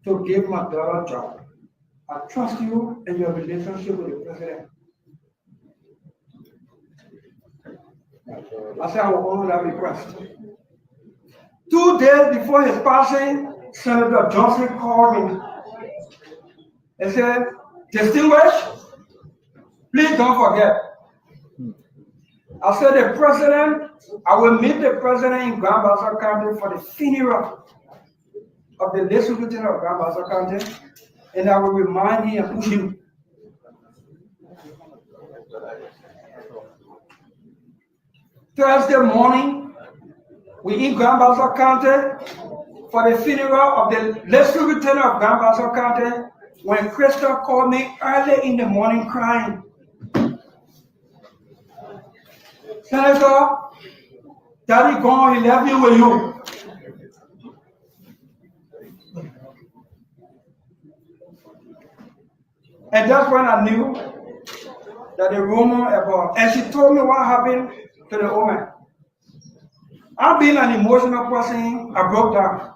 to give my daughter a job. I trust you and your relationship with the president. I said I will honor that request. 2 days before his passing, Senator Johnson called me and said, "Distinguished, please don't forget." I said, "The president, I will meet the president in Grand Bassa County for the funeral of the late lieutenant of Grand Bassa County, and I will remind him and push him." Thursday morning, we in Grand Bassa County for the funeral of the late lieutenant of Grand Bassa County when Crystal called me early in the morning crying. "Senator, Daddy gone, he left me with you." And that's when I knew that the rumor about, and she told me what happened to the woman. I'm being an emotional person, I broke down.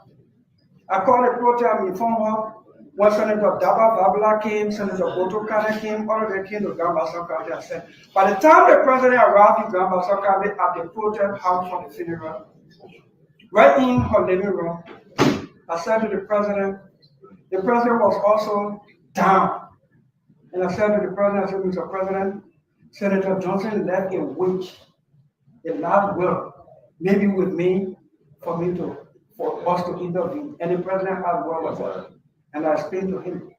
I called the protest, informed her. When Senator Daba Babla came, Senator Boto Kane came, all of them came to Grand Bassa County. I said, by the time the president arrived in Grand Bassa County at the protest house for the funeral, right in her living room, I said to the president was also down. And I said to the president, I said, "Mr. President, Senator Johnson left a witch, a large will, maybe with me, for us to intervene." And the president asked what was that. And I explained to him.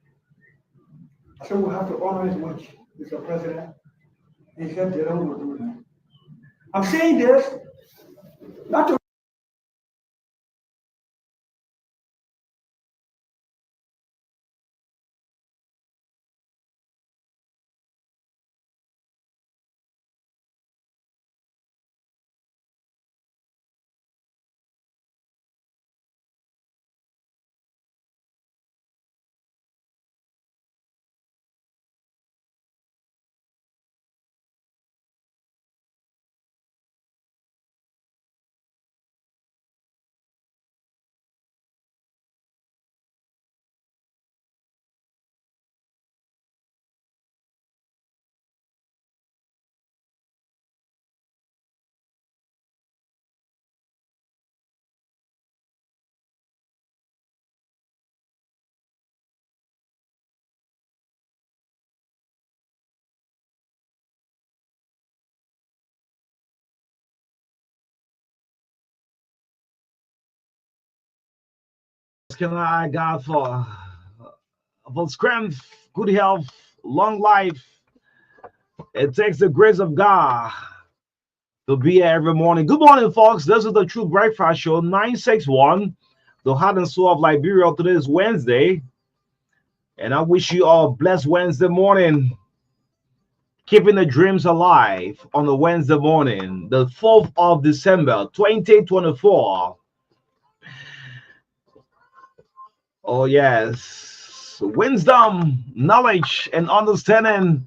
I said, "We have to honor his wish, Mr. President." And he said, "They don't will do that." I'm saying this not to Can I God for strength, good health, long life. It takes the grace of God to be here every morning. Good morning, folks. This is the True Breakfast Show 961, the heart and soul of Liberia. Today is Wednesday, and I wish you all a blessed Wednesday morning. Keeping the dreams alive on the Wednesday morning, the 4th of December, 2024. Oh, yes. Wisdom, knowledge, and understanding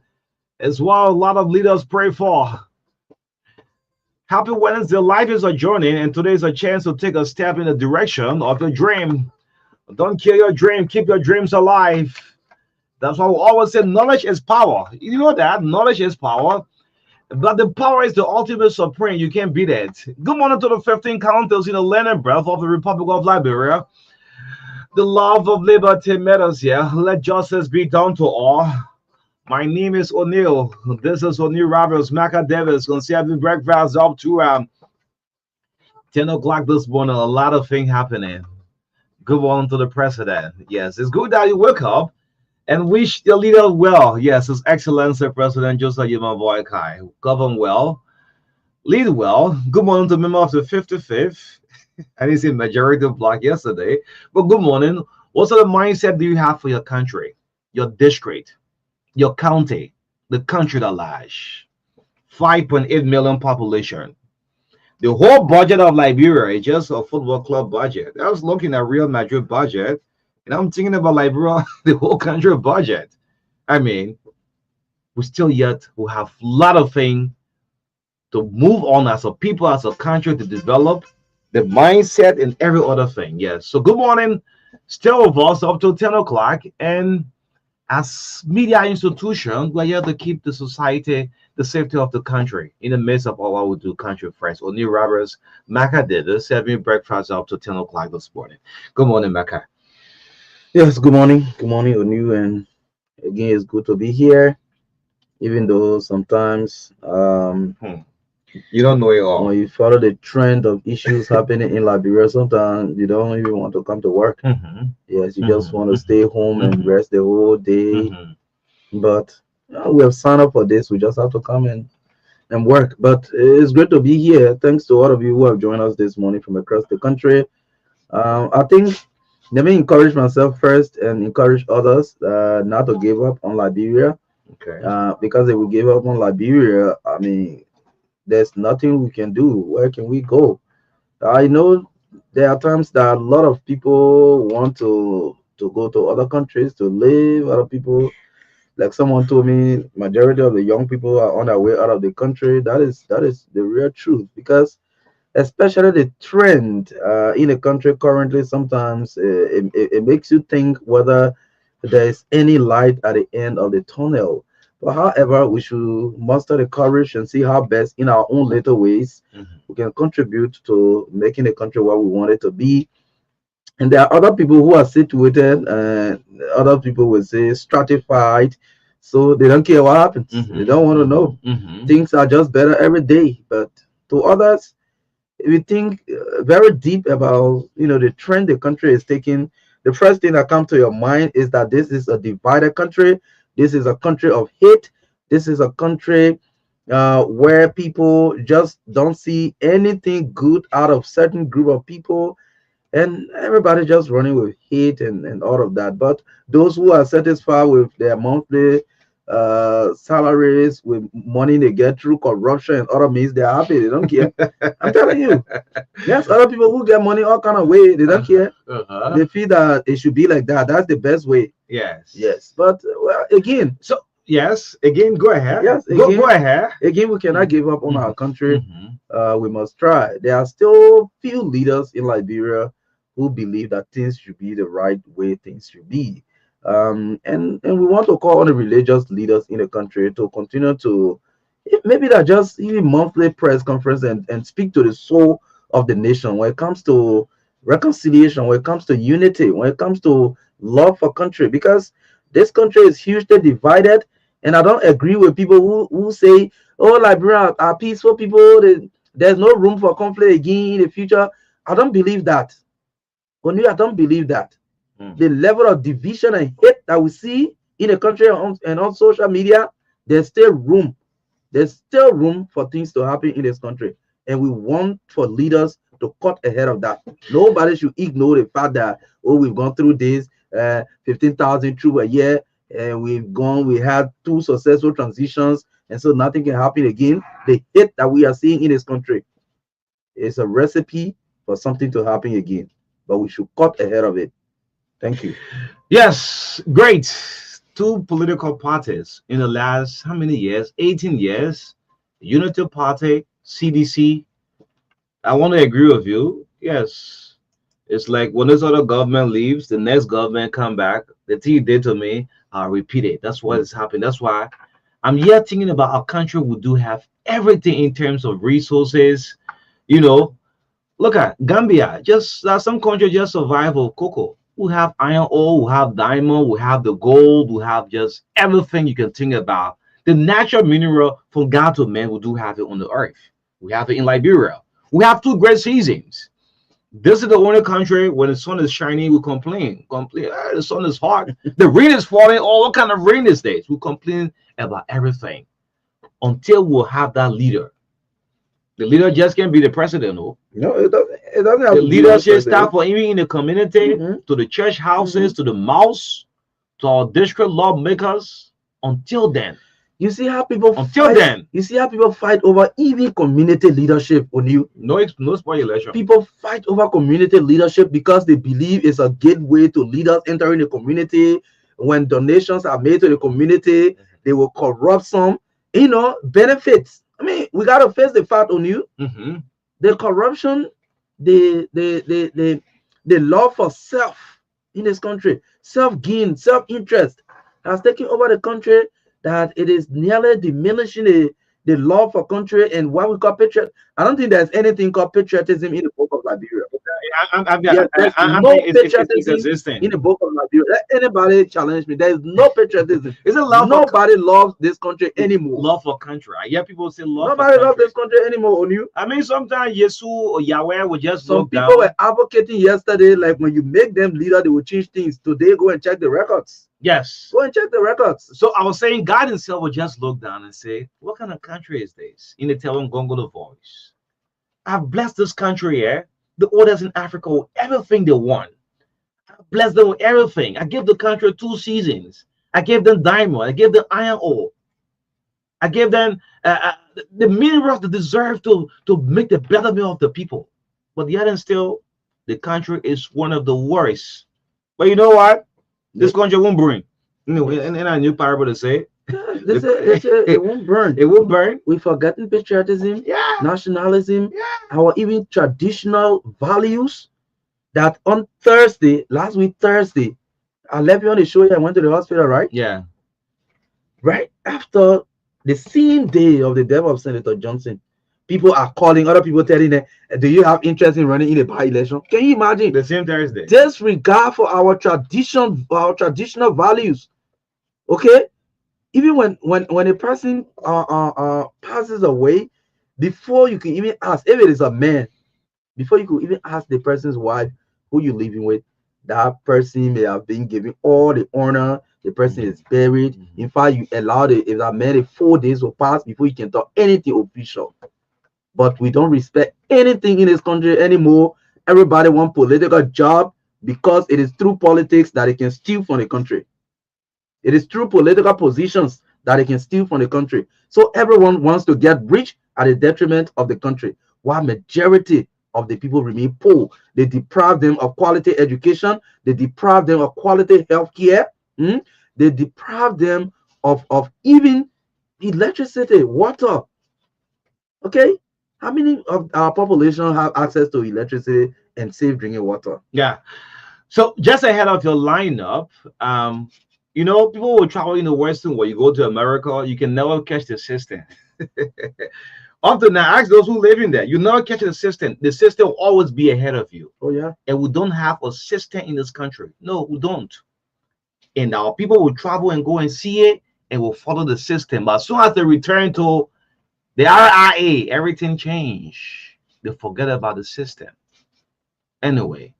is what a lot of leaders pray for. Happy Wednesday. Life is a journey, and today is a chance to take a step in the direction of your dream. Don't kill your dream. Keep your dreams alive. That's why we always say knowledge is power. You know that? Knowledge is power. But the power is the ultimate supreme. You can't beat it. Good morning to the 15 counties in the land and breath of the Republic of Liberia. The love of liberty matters here. Let justice be done to all. My name is O'Neill. This is O'Neill Roberts, Macca Davis. Gonna see having breakfast up to 10 o'clock this morning. A lot of things happening. Good morning to the president. Yes, it's good that you wake up and wish the leader well. Yes, His Excellency President Joseph Yema Boykai. Govern well, lead well. Good morning to member of the 55th. I didn't see majority block yesterday, but good morning. What sort of mindset do you have for your country, your district, your county, the country at large? 5.8 million population. The whole budget of Liberia is just a football club budget. I was looking at Real Madrid budget, and I'm thinking about Liberia, the whole country budget. I mean, we still yet we have a lot of things to move on as a people, as a country to develop the mindset and every other thing. Yes. So good morning. Still with us up to 10 o'clock. And as media institution, we're here to keep the society, the safety of the country in the midst of all what we do, country first. Only Roberts, Maka did this, serving breakfast up to 10 o'clock this morning. Good morning, Maka. Yes, good morning. Good morning, Onu. And again, it's good to be here, even though sometimes You don't know it all. when you follow the trend of issues happening in Liberia, sometimes you don't even want to come to work. Yes, you just want to stay home and rest the whole day. But we have signed up for this. We just have to come and work. But it's great to be here. Thanks to all of you who have joined us this morning from across the country. I think let me encourage myself first and encourage others not to give up on Liberia. Okay. Because if we give up on Liberia, I mean, there's nothing we can do. Where can we go? I know there are times that a lot of people want to go to other countries to live. Other people, like someone told me, majority of the young people are on their way out of the country. That is the real truth, because especially the trend in the country currently, sometimes it makes you think whether there is any light at the end of the tunnel. But however, we should muster the courage and see how best in our own little ways we can contribute to making the country what we want it to be. And there are other people who are situated, other people will say stratified, so they don't care what happens. They don't want to know. Things are just better every day. But to others, if you think very deep about the trend the country is taking, the first thing that comes to your mind is that this is a divided country. This is a country of hate. This is a country where people just don't see anything good out of certain group of people, and everybody just running with hate and all of that. But those who are satisfied with their monthly salaries, with money they get through corruption and other means, they're happy. They don't care. I'm telling you. Yes, other people who get money all kind of way, they don't care. They feel that it should be like that. That's the best way. Yes. But well, again. So yes, again, go ahead. Yes, go ahead. Again, we cannot give up on our country. We must try. There are still few leaders in Liberia who believe that things should be the right way things should be. And we want to call on the religious leaders in the country to continue to maybe that just even monthly press conference and speak to the soul of the nation when it comes to reconciliation, when it comes to unity, when it comes to love for country, because this country is hugely divided. And I don't agree with people who say, oh, Liberia are peaceful people, there's no room for conflict again in the future. I don't believe that. Only I don't believe that. The level of division and hate that we see in the country and on social media, there's still room. There's still room for things to happen in this country. And we want for leaders to cut ahead of that. Nobody should ignore the fact that, oh, we've gone through this, 15,000 troops a year, and we had 2 successful transitions, and so nothing can happen again. The hate that we are seeing in this country is a recipe for something to happen again. But we should cut ahead of it. Thank you. Yes, great. 2 political parties in the last how many years? 18 years. Unity Party, CDC. I want to agree with you. Yes, it's like when this other government leaves, the next government come back. The thing you did to me, I'll repeat it. That's what is happening. That's why I'm here thinking about our country. We do have everything in terms of resources. Look at Gambia. Just some country just survive of cocoa. We have iron ore, we have diamond, we have the gold, we have just everything you can think about. The natural mineral from God to man, we do have it on the earth. We have it in Liberia. We have 2 great seasons. This is the only country when the sun is shining, we complain. The sun is hot, the rain is falling, all kind of rain these days. We complain about everything until we'll have that leader. The leader just can't be the president, no. No, it doesn't have The to be leadership that staff for even in the community, to the church houses, to the mosques, to our district lawmakers. Until then, you see how people you see how people fight over even community leadership on you. No spoil election. People fight over community leadership because they believe it's a gateway to leaders entering the community. When donations are made to the community, they will corrupt some, benefits. I mean, we gotta face the fact on you. The corruption, the love for self in this country. Self-gain, self-interest has taken over the country, that it is nearly diminishing the love for country and what we call patriot. I don't think there's anything called patriotism in the book of Liberia. Yes, there's no It's patriotism in existing. the book of Liberia. Let anybody challenge me. There's no patriotism. It's a love for Nobody loves this country anymore. love for country. I hear people say love Nobody for loves country. this country anymore. On you, I mean, sometimes Yesu or Yahweh will just some look people down. were advocating yesterday, like when you make them leader, they will change things. Today, go and check the records. Yes. Go and check the records. So I was saying God himself will just look down and say, what kind of country is this? In the telling Gongo the voice. I've blessed this country here. The others in Africa with everything they want. I blessed them with everything. I gave the country 2 seasons. I gave them diamond. I gave them iron ore. I gave them the minerals they deserve to make the betterment of the people. But yet and still, the country is one of the worst. But you know what? This country won't burn. You know, in a new parable to say, They say it won't burn. it will burn. We've forgotten patriotism, Yeah. nationalism, Yeah. our even traditional values. That on Thursday, last week Thursday, I left you on the show here. I went to the hospital, right? Yeah. Right after the same day of the death of Senator Johnson, people are calling, other people telling them, do you have interest in running in a by-election? Can you imagine? The same Thursday. Disregard for our tradition, our traditional values. Okay, even when a person passes away, before you can even ask if it is a man, before you could even ask the person's wife who you living with, that person may have been given all the honor. The person is buried. In fact, you allow if that man 4 days will pass before you can talk anything official. But we don't respect anything in this country anymore. Everybody want political job because it is through politics that they can steal from the country. It is through political positions that they can steal from the country. So everyone wants to get rich at the detriment of the country, while majority of the people remain poor. They deprive them of quality education. They deprive them of quality health care. They deprive them of even electricity, water. Okay, how many of our population have access to electricity and safe drinking water? Yeah. So just ahead of your lineup, you know, people will travel in the Western world. You go to America, you can never catch the system. Up to now, ask those who live in there. You never catch the system. The system will always be ahead of you. Oh yeah. And we don't have a system in this country. No, we don't. And our people will travel and go and see it and will follow the system. But as soon as they return to the RIA, everything changed. They forget about the system. Anyway,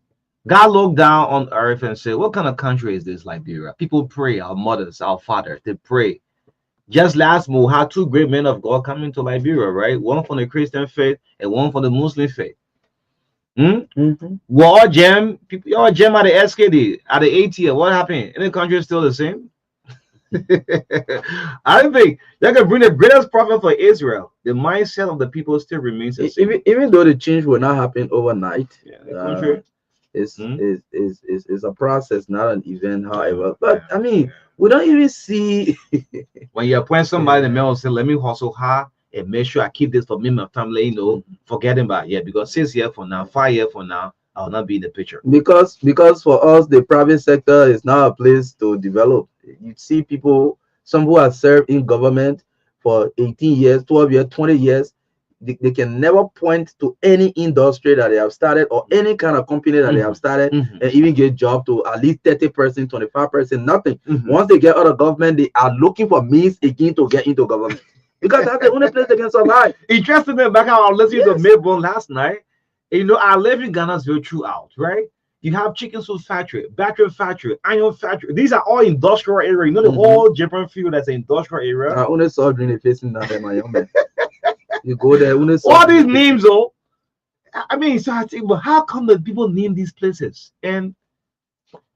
God looked down on earth and said, what kind of country is this, Liberia? People pray, our mothers, our fathers, they pray. Just last month, we had 2 great men of God coming to Liberia, right? One from the Christian faith and one from the Muslim faith. We all jam, people all jam at the SKD, at the ATL. What happened? And the country is still the same. I don't think that can bring the greatest profit for Israel. The mindset of the people still remains the same. Even though the change will not happen overnight, Yeah, the country. It's a process, not an event. However, but I mean, we don't even see When you appoint somebody in the mail and say, let me hustle hard and make sure I keep this for me and my family, you know, forgetting about because 6 years from now, 5 years from now, I will not be in the picture. because for us, the private sector is now a place to develop. You see people, some who have served in government for 18 years, 12 years, 20 years, they can never point to any industry that they have started or any kind of company that they have started and even get job to at least 30%, 25%, nothing. Once they get out of government, they are looking for means again to get into government because that's the only place they can survive. Interestingly, back how I was listening to Melbourne last night, you know, I live in Ghana's very throughout, right? You have chicken soup factory, battery factory, iron factory. These are all industrial area. You know, the whole different field that's an industrial area. I only saw green facing down there, my young man. You go there, only saw All these names, though. I mean, so I think, but how come the people name these places? And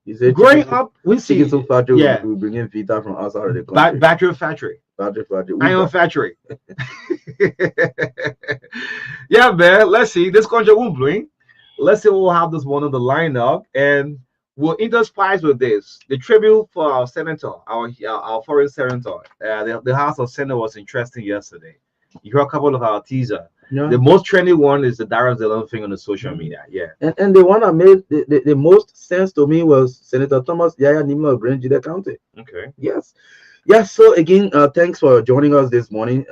you say growing up, we see chicken soup factory. yeah, we bring in Vita from outside of the country. battery factory, Battery factory. iron factory. Yeah, man. Let's see. This country won't blink. Let's see what we'll have this one on the lineup, and we'll interspice with this. The tribute for our senator, our foreign senator. The House of Senate was interesting yesterday. You heard a couple of our teaser. Yeah. The most trendy one is the Dara Zelon thing on the social media. Yeah. And the one that made the most sense to me was Senator Thomas Yaya Nima of Grand Jide County. Okay. Yes. Yes. So again, thanks for joining us this morning.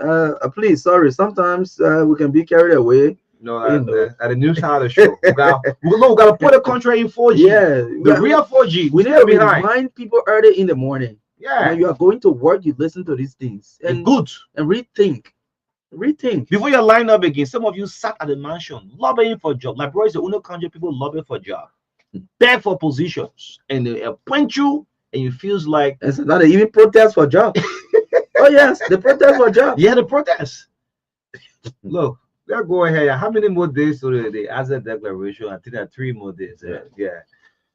Please, sorry, sometimes we can be carried away. No, You know. at the news side of the show. we got to put a country in 4G. Yeah, The real 4G. we need to remind people early in the morning. Yeah. When you are going to work, you listen to these things and good and rethink. Before you line up again, some of you sat at the mansion lobbying for job. My brothers, the Uno country people lobbying for job, beg for positions, and they appoint you, and it feels like it's not even protest for job. Oh yes, the protest for job. Yeah, the protest. Look, let's go ahead. How many more days to the asset declaration? I think that 3 more days. Yeah.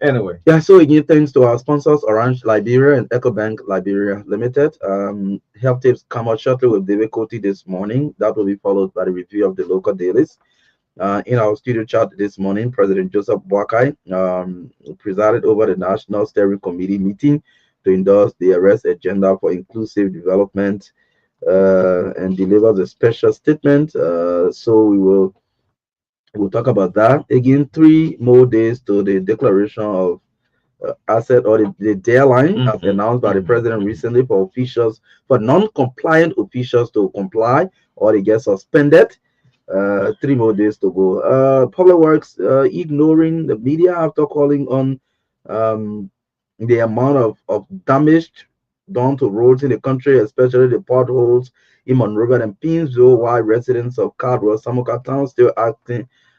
Anyway. Yeah, so again, thanks to our sponsors, Orange Liberia and EcoBank Liberia Limited. Health tips come out shortly with David Coty this morning. That will be followed by the review of the local dailies. In our studio chat this morning, President Joseph Boakai presided over the National Steering Committee meeting to endorse the arrest agenda for inclusive development and delivers a special statement. So we'll talk about that. Again, 3 more days to the declaration of asset or the deadline as announced by the president recently for non-compliant officials to comply or they get suspended. 3 more days to go. Public Works ignoring the media after calling on the amount of damage done to roads in the country, especially the potholes in Monrovia and Pinsville, while residents of Caldwell, Samoka Town still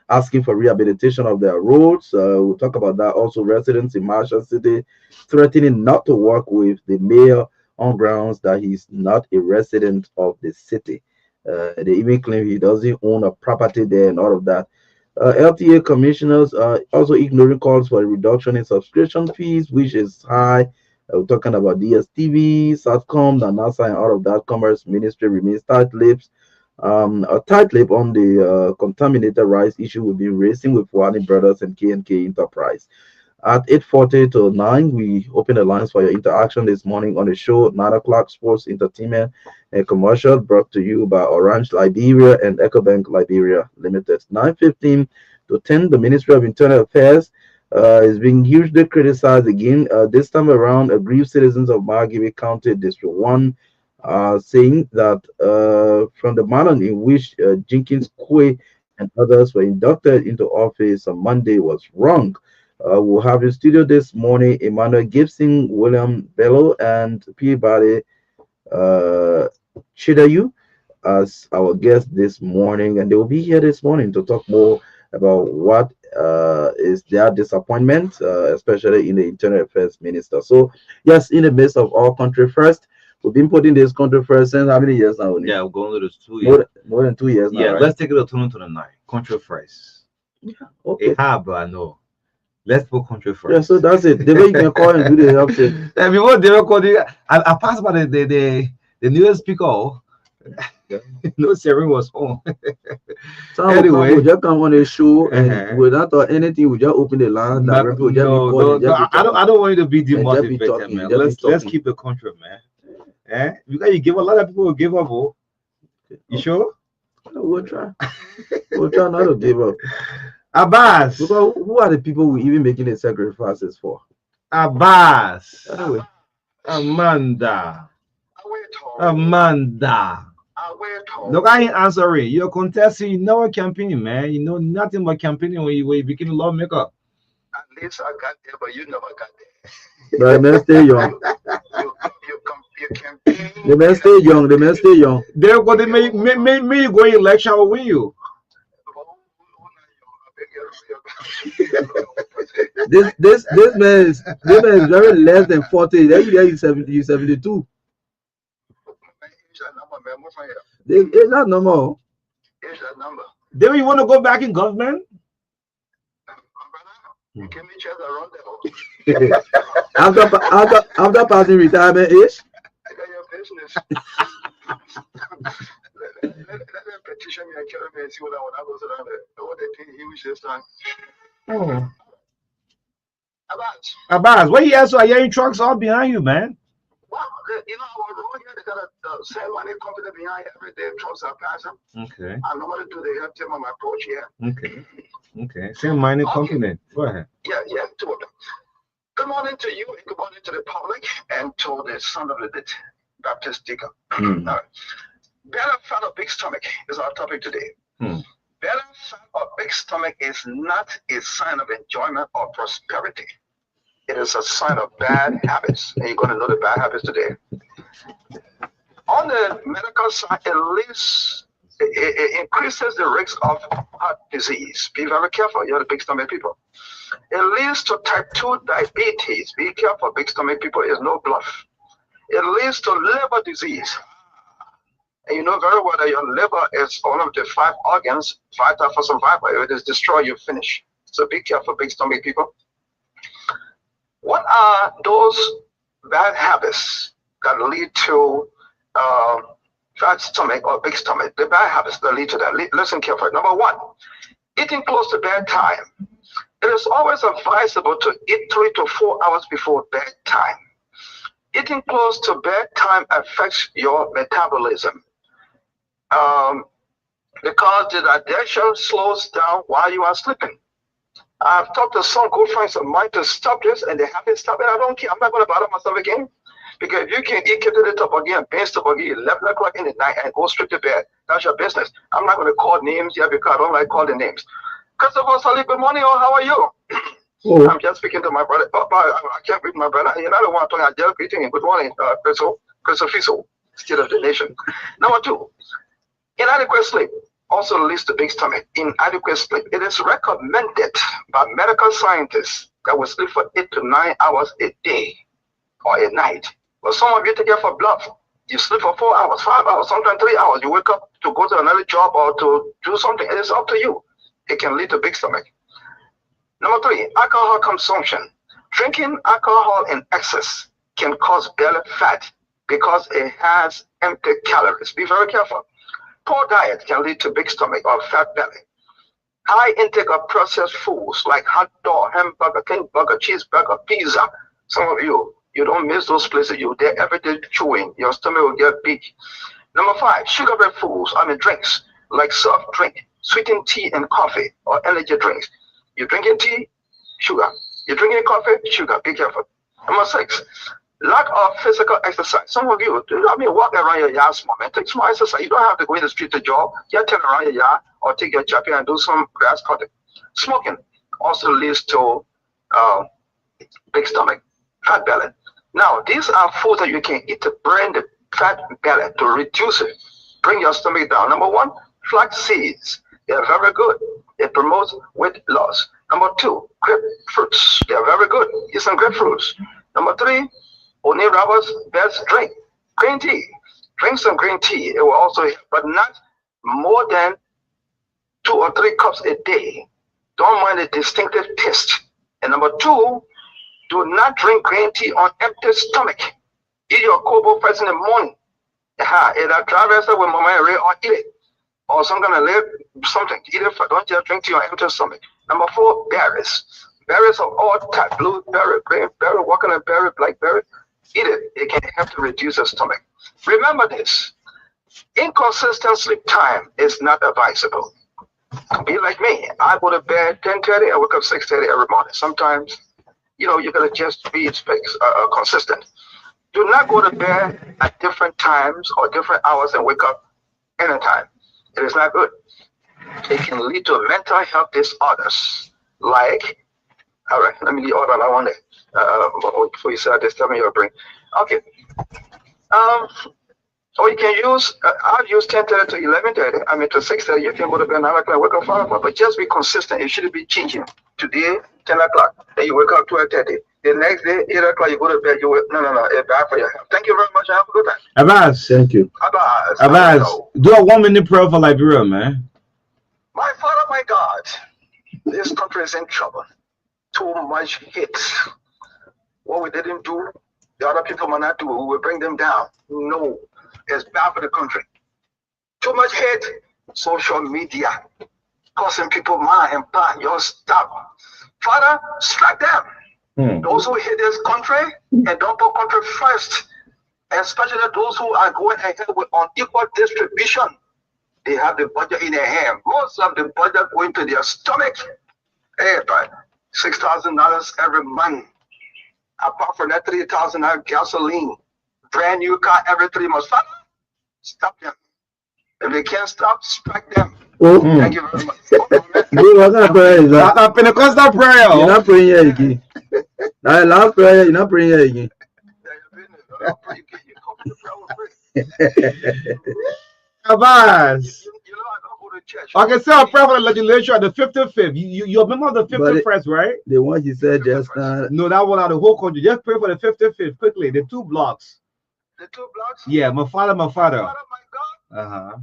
asking for rehabilitation of their roads. We'll talk about that. Also, residents in Marshall City threatening not to work with the mayor on grounds that he's not a resident of the city. They even claim he doesn't own a property there and all of that. LTA commissioners also ignoring calls for a reduction in subscription fees, which is high. We're talking about DSTV, SATCOM, NASA, and all of that. Commerce Ministry remains tight-lipped. A tight lip on the contaminated rice issue will be racing with Wani Brothers and K&K Enterprise. At 8:40 to 9, we open the lines for your interaction this morning on the show. 9 o'clock, sports, entertainment, and commercial brought to you by Orange Liberia and EcoBank Liberia Limited. 9:15 to 10, the Ministry of Internal Affairs is being hugely criticized again. This time around, aggrieved citizens of Margibi County, District 1, saying that from the manner in which Jenkins Kwe and others were inducted into office on Monday was wrong. We'll have in studio this morning Emmanuel Gibson, William Bello, and Peabody Chidayu as our guests this morning, and they will be here this morning to talk more about what is their disappointment, especially in the Internal Affairs Minister. So, yes, in the midst of our country first, we've been putting this country first since how many years now? Yeah, we're going to the 2 years. More than 2 years now. Yeah, right? let's take it to 2029. Country first. Yeah, okay. But no. Let's put country first. Yeah, so that's it. The way you can call and do the help tip. And before they record it, I passed by the newest speaker. Yeah. No, Siri was home. So Anyway. we just come on the show and without anything, we just open the line. No, I don't want you to be demotivated, man. Let's keep the country, man. Because you give a lot of people will give up. Oh. You sure? We'll try. We'll try not to give up. Abbas. Because who are the people we even making the sacrifices for? Abbas. Anyway. Amanda. Look, I ain't answering. You're contesting. You know a campaign, man. You know nothing but campaigning when you became a lawmaker. At least I got there, but you never got there. But the man stay young. You campaign. The man stay young. The man stay young. They're going to make you go in election will win you. This man is very less than 40. Then you 70, you 72. It's not normal. Here's that number. Then you want to go back in government? You give me checks around there. after passing retirement age. I got your business. let them petition me and kill me and see what I want to go around there. What they think he was just like. Abbas, what you also are hearing trucks all behind you, man? Wow, you know, our road here they got a same money company behind every day, trust our passion. Okay. I normally do the help team on my approach here. Okay. Okay. Same mining company. Go ahead. Yeah, two of them. Good morning to you and good morning to the public and to the son of the Baptist deacon. All right. Better fat or big stomach is our topic today. Better fat or big stomach is not a sign of enjoyment or prosperity. It is a sign of bad habits, and you're going to know the bad habits today. On the medical side, it increases the risk of heart disease. Be very careful, you're the big stomach people. It leads to type 2 diabetes. Be careful, big stomach people is no bluff. It leads to liver disease. And you know very well that your liver is one of the 5 organs vital for survival. If it is destroyed, you finish. So be careful, big stomach people. What are those bad habits that lead to fat stomach or big stomach? The bad habits that lead to that. Listen carefully. Number 1, eating close to bedtime. It is always advisable to eat 3 to 4 hours before bedtime. Eating close to bedtime affects your metabolism because the digestion slows down while you are sleeping. I've talked to some good friends of mine to stop this, and they haven't stopped it. I don't care. I'm not going to bother myself again. Because if you can eat to the top again, binge top again, 11 o'clock in the night, and go straight to bed, that's your business. I'm not going to call names here because I don't like calling names. Christopher Sally, good morning, or how are you? Oh. I'm just speaking to my brother. Oh, I can't read my brother. You're not the one talking. I just greeting him. Good morning, Christopher, state of the nation. Number 2, inadequate sleep also leads to big stomach. Inadequate sleep. It is recommended by medical scientists that we sleep for 8 to 9 hours a day or a night. But some of you take it for bluff. You sleep for 4 hours, 5 hours, sometimes 3 hours. You wake up to go to another job or to do something. It is up to you. It can lead to big stomach. Number 3, alcohol consumption. Drinking alcohol in excess can cause belly fat because it has empty calories. Be very careful. Poor diet can lead to big stomach or fat belly. High intake of processed foods like hot dog, hamburger, king burger, cheeseburger, pizza. Some of you don't miss those places. You're there every day chewing. Your stomach will get big. Number 5, sugar-based foods, drinks like soft drink, sweetened tea and coffee, or energy drinks. You're drinking tea, sugar. You're drinking coffee, sugar. Be careful. Number 6, lack of physical exercise. Some of you, walking around your yard small, man. Take small exercise. You don't have to go in the street to jog. Just turn around your yard or take your jacket and do some grass cutting. Smoking also leads to big stomach, fat belly. Now, these are foods that you can eat to burn the fat belly, to reduce it, bring your stomach down. Number 1, flax seeds. They are very good. It promotes weight loss. Number 2, grapefruits. They are very good. Eat some grapefruits. Number 3, Oni Roberts' best drink, green tea. Drink some green tea. It will also help, but not more than 2 or 3 cups a day. Don't mind the distinctive taste. And number 2, do not drink green tea on empty stomach. Eat your kobo first in the morning. Either dry rest with mama or eat it. Or some kind of something. Eat it. Don't just drink tea on empty stomach. Number 4, berries. Berries of all types. Blueberry, green berry, walnut berry, blackberry. Eat it. It can help to reduce the stomach. Remember this. Inconsistent sleep time is not advisable. Be like me. I go to bed 10:30. I wake up 6:30 every morning. Sometimes, you gotta just be consistent. Do not go to bed at different times or different hours and wake up anytime. It is not good. It can lead to mental health disorders like, all right, let me get all that I want before you start this, tell me your brain. Okay. Or you can use, I've used 10:30 to 11:30, to 6:30. You can go to bed 9 o'clock, wake up 5 o'clock, but just be consistent. You shouldn't be changing. Today, 10 o'clock, then you wake up 12:30. The next day, 8 o'clock, you go to bed, no, it's bad for your health. Thank you very much. Have a good time. Abbas. Thank you. Abbas, do a 1-minute prayer for Liberia, man. My Father, my God, this country is in trouble. Too much hate. What we didn't do, the other people might not do. We will bring them down. No, it's bad for the country. Too much hate. Social media causing people mind and bad. Your stuff. Father, strike them. Those who hate this country and don't put country first, especially those who are going ahead with unequal distribution. They have the budget in their hand. Most of the budget going to their stomach. Hey, but $6,000 every month. Apart from that, $3,000 gasoline. Brand new car every 3 months. Stop them. If they can't stop, strike them. Oh, Thank you very much. bro, what kind of prayer is that? A Pentecostal prayer. You're not praying here again. Now, last prayer, you're not praying here again. Abbas. You know I don't go to church. Okay, so I'll pray for the legislature at the 55th. You're a member of the 51st, right? The one you said just now. No, that one out of the whole country. Just pray for the 55th quickly. The 2 blocks. The 2 blocks? Yeah, my father. Father, my God. Uh-huh.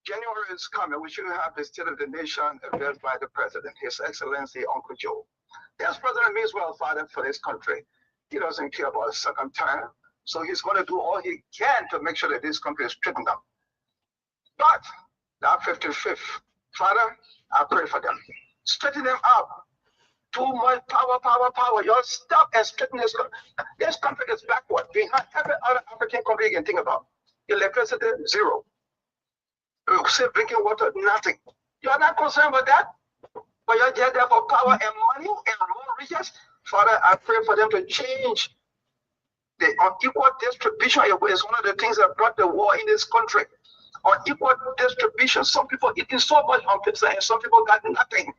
January is coming. We should have the State of the Nation addressed by the President, His Excellency Uncle Joe. Yes, President means well, Father, for this country. He doesn't care about a second term. So he's going to do all he can to make sure that this country is straightened up. But that 55th, Father, I pray for them. Straighten them up. Too much power. Y'all stop and straighten this country. This country is backward behind every other African country you can think about. Electricity, zero. Safe drinking water, nothing. You're not concerned with that? But you're just there for power and money and more riches. Father, I pray for them to change the unequal distribution. Is one of the things that brought the war in this country. Unequal distribution. Some people eating so much on pizza and some people got nothing.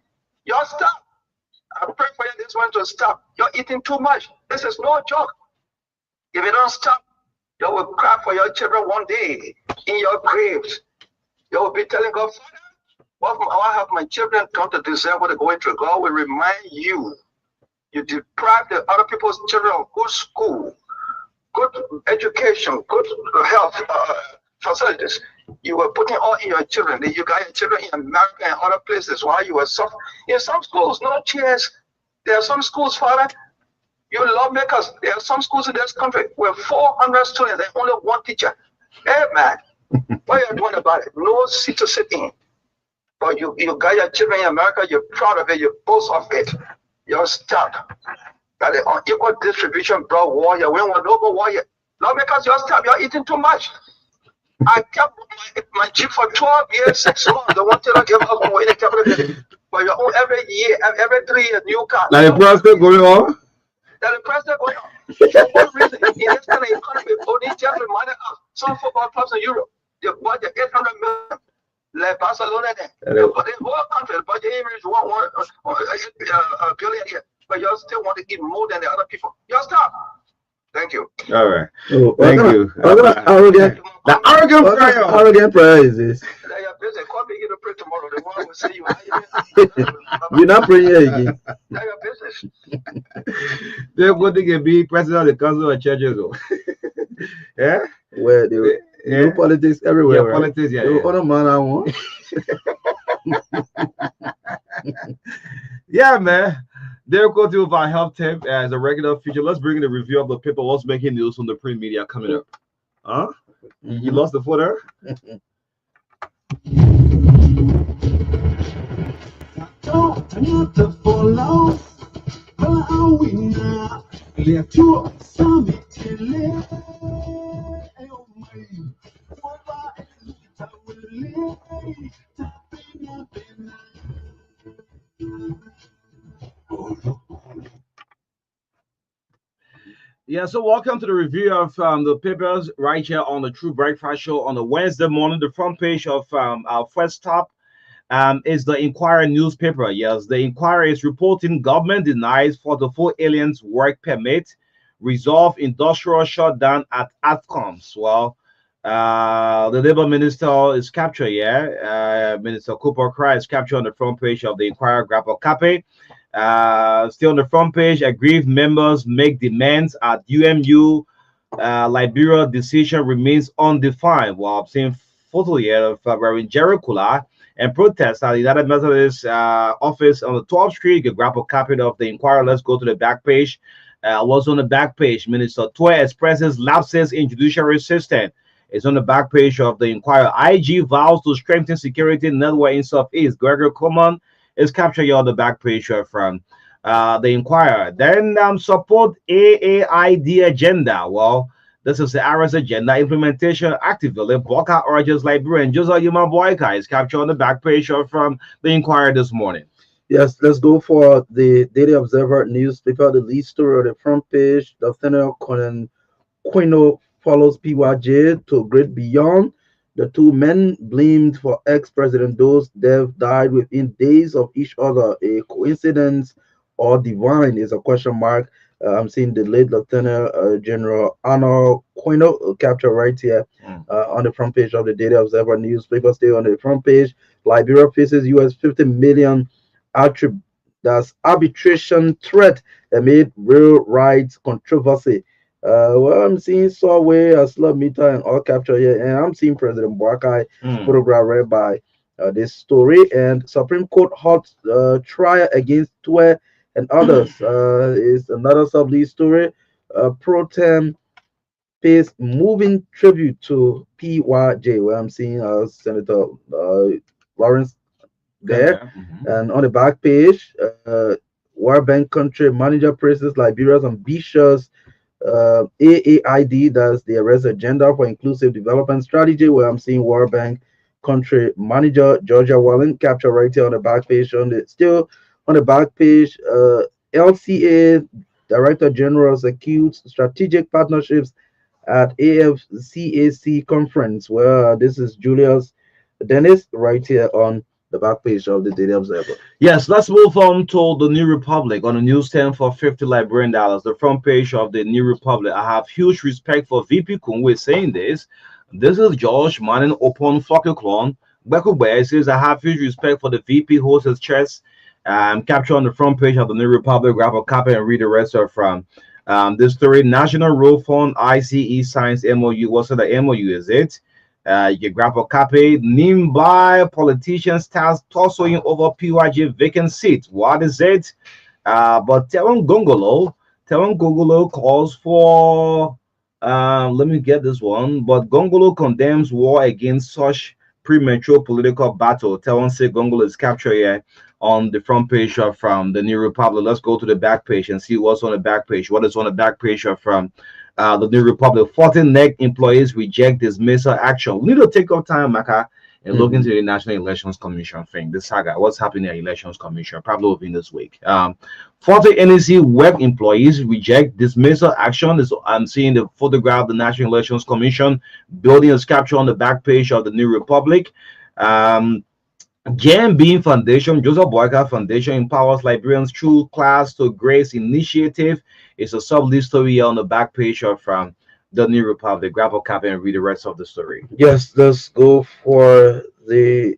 Y'all stop. I pray for you this one to stop. You're eating too much. This is no joke. If you don't stop, you will cry for your children one day in your graves. You will be telling God, Father, I have my children come to deserve what they're going through. God will remind you. You deprive the other people's children of good school, good education, good health facilities. You were putting all in your children. You got your children in America and other places while you were suffering. In some schools, no chairs. There are some schools, Father, you lawmakers, there are some schools in this country with 400 students and only 1 teacher. Hey, man, what are you doing about it? No seat to sit in. But you got your children in America, you're proud of it, you boast of it. You're stop. That the unequal distribution brought war. You win one, no more war yet. Lawmakers, you're stop. You're eating too much. I kept my Jeep for 12 years, 6 months. The one thing I gave us more in the capital. But you own every year, every 3 years, new car. Now the price still going on? That the price still going on. For one reason, in this kind of economy, only just reminded us, some football clubs in Europe, they budget 800 million. Like Barcelona, but the whole country, the budget is $1 billion here. But you still want to eat more than the other people. You stop. Thank you. All right. Oh, Thank you. Arrogant, The arrogant prayer. arrogant prayer is this? You're busy. Call me here to pray tomorrow. The one will see you. You're not praying here again. Now your business. They're going to be president of the council of churches. Yeah? Where they Yeah. do politics everywhere. Yeah, right? politics, yeah. The other man I want. Yeah, man. They're going to our health tip as a regular feature. Let's bring in a review of the people what's making news from the print media coming up. Huh? You lost the footer? Yeah, so welcome to the review of the papers right here on the True Breakfast Show on a Wednesday morning. The front page of our first stop is the Inquirer newspaper. Yes, the Inquirer is reporting government denies 44 aliens work permit, resolve industrial shutdown at AFCOMS. Well, the Labour Minister is captured, Minister Cooper Cry is captured on the front page of the Inquirer grapple copy. Still on the front page, aggrieved members make demands at UMU. Liberia decision remains undefined. Well, I'm seeing photo here of Reverend Jerry Kula and protests at the United Methodist office on the 12th Street. You can grab a copy of the Inquirer. Let's go to the back page. What's on the back page? Minister Toy expresses lapses in judiciary system. It's on the back page of the Inquirer. IG vows to strengthen security network in Southeast. Gregory Coleman is captured here on the back page from the Inquirer. Then support AAID agenda. Well, This is the Arrows agenda implementation actively. Boca urges Liberian. Just like you, my boy, guys, capture on the back page of from the Inquirer this morning. Yes, let's go for the Daily Observer newspaper. The lead story on the front page: Lieutenant Colonel Quino follows PYJ to great beyond. The two men blamed for ex-president Doe's death died within days of each other. A coincidence or divine is a question mark. I'm seeing the late Lieutenant General Arnold Quino capture right here on the front page of the Daily Observer newspaper. Stay on the front page. Liberia faces US 50 million that's arbitration threat amid real rights controversy. Well, I'm seeing Sawway, a slub meter, and all capture here, and I'm seeing President Boakai photograph read by this story. And Supreme Court hot trial against Twe and others is another sub lead story. Pro tem pays moving tribute to PYJ, where I'm seeing Senator Lawrence there. And on the back page, World Bank country manager praises Liberia's ambitious AAID, that's the arrest agenda for inclusive development strategy, where I'm seeing World Bank country manager Georgia Wallen capture right here on the back page. Still on the back page, LCA Director General's acute strategic partnerships at AFCAC conference, where this is Julius Dennis right here on the back page of the Daily Observer. Yes, let's move on to the New Republic on the newsstand for $50 Liberian. The front page of the New Republic. I have huge respect for VP Kungwe saying this. This is George Manning upon Fokiklon. Bekube says, I have huge respect for the VP hosts his chest. Capture on the front page of the New Republic. Grab a copy and read the rest of from this story. National Road Fund ICE signs MOU. What's the MOU? Is it? You grab a copy. Nimbai politicians tossing over PYJ vacant seat. What is it? But Teron Gongolo calls for let me get this one. But Gongolo condemns war against such premature political battle. Teron say Gongolo is captured here on the front page of from the New Republic. Let's go to the back page and see what's on the back page. What is on the back page of from the New Republic? 14 NEC employees reject dismissal action. We need to take our time, Maka, and look into the National Elections Commission thing. This saga, what's happening at Elections Commission, probably within this week. 40 NEC web employees reject dismissal action. I'm seeing the photograph of the National Elections Commission building is captured on the back page of the New Republic. JMB Foundation, Joseph Boyka Foundation empowers Liberians through class to grace initiative. It's a sub-lead story on the back page of from the New Republic. Grab a copy and read the rest of the story. Yes, let's go for the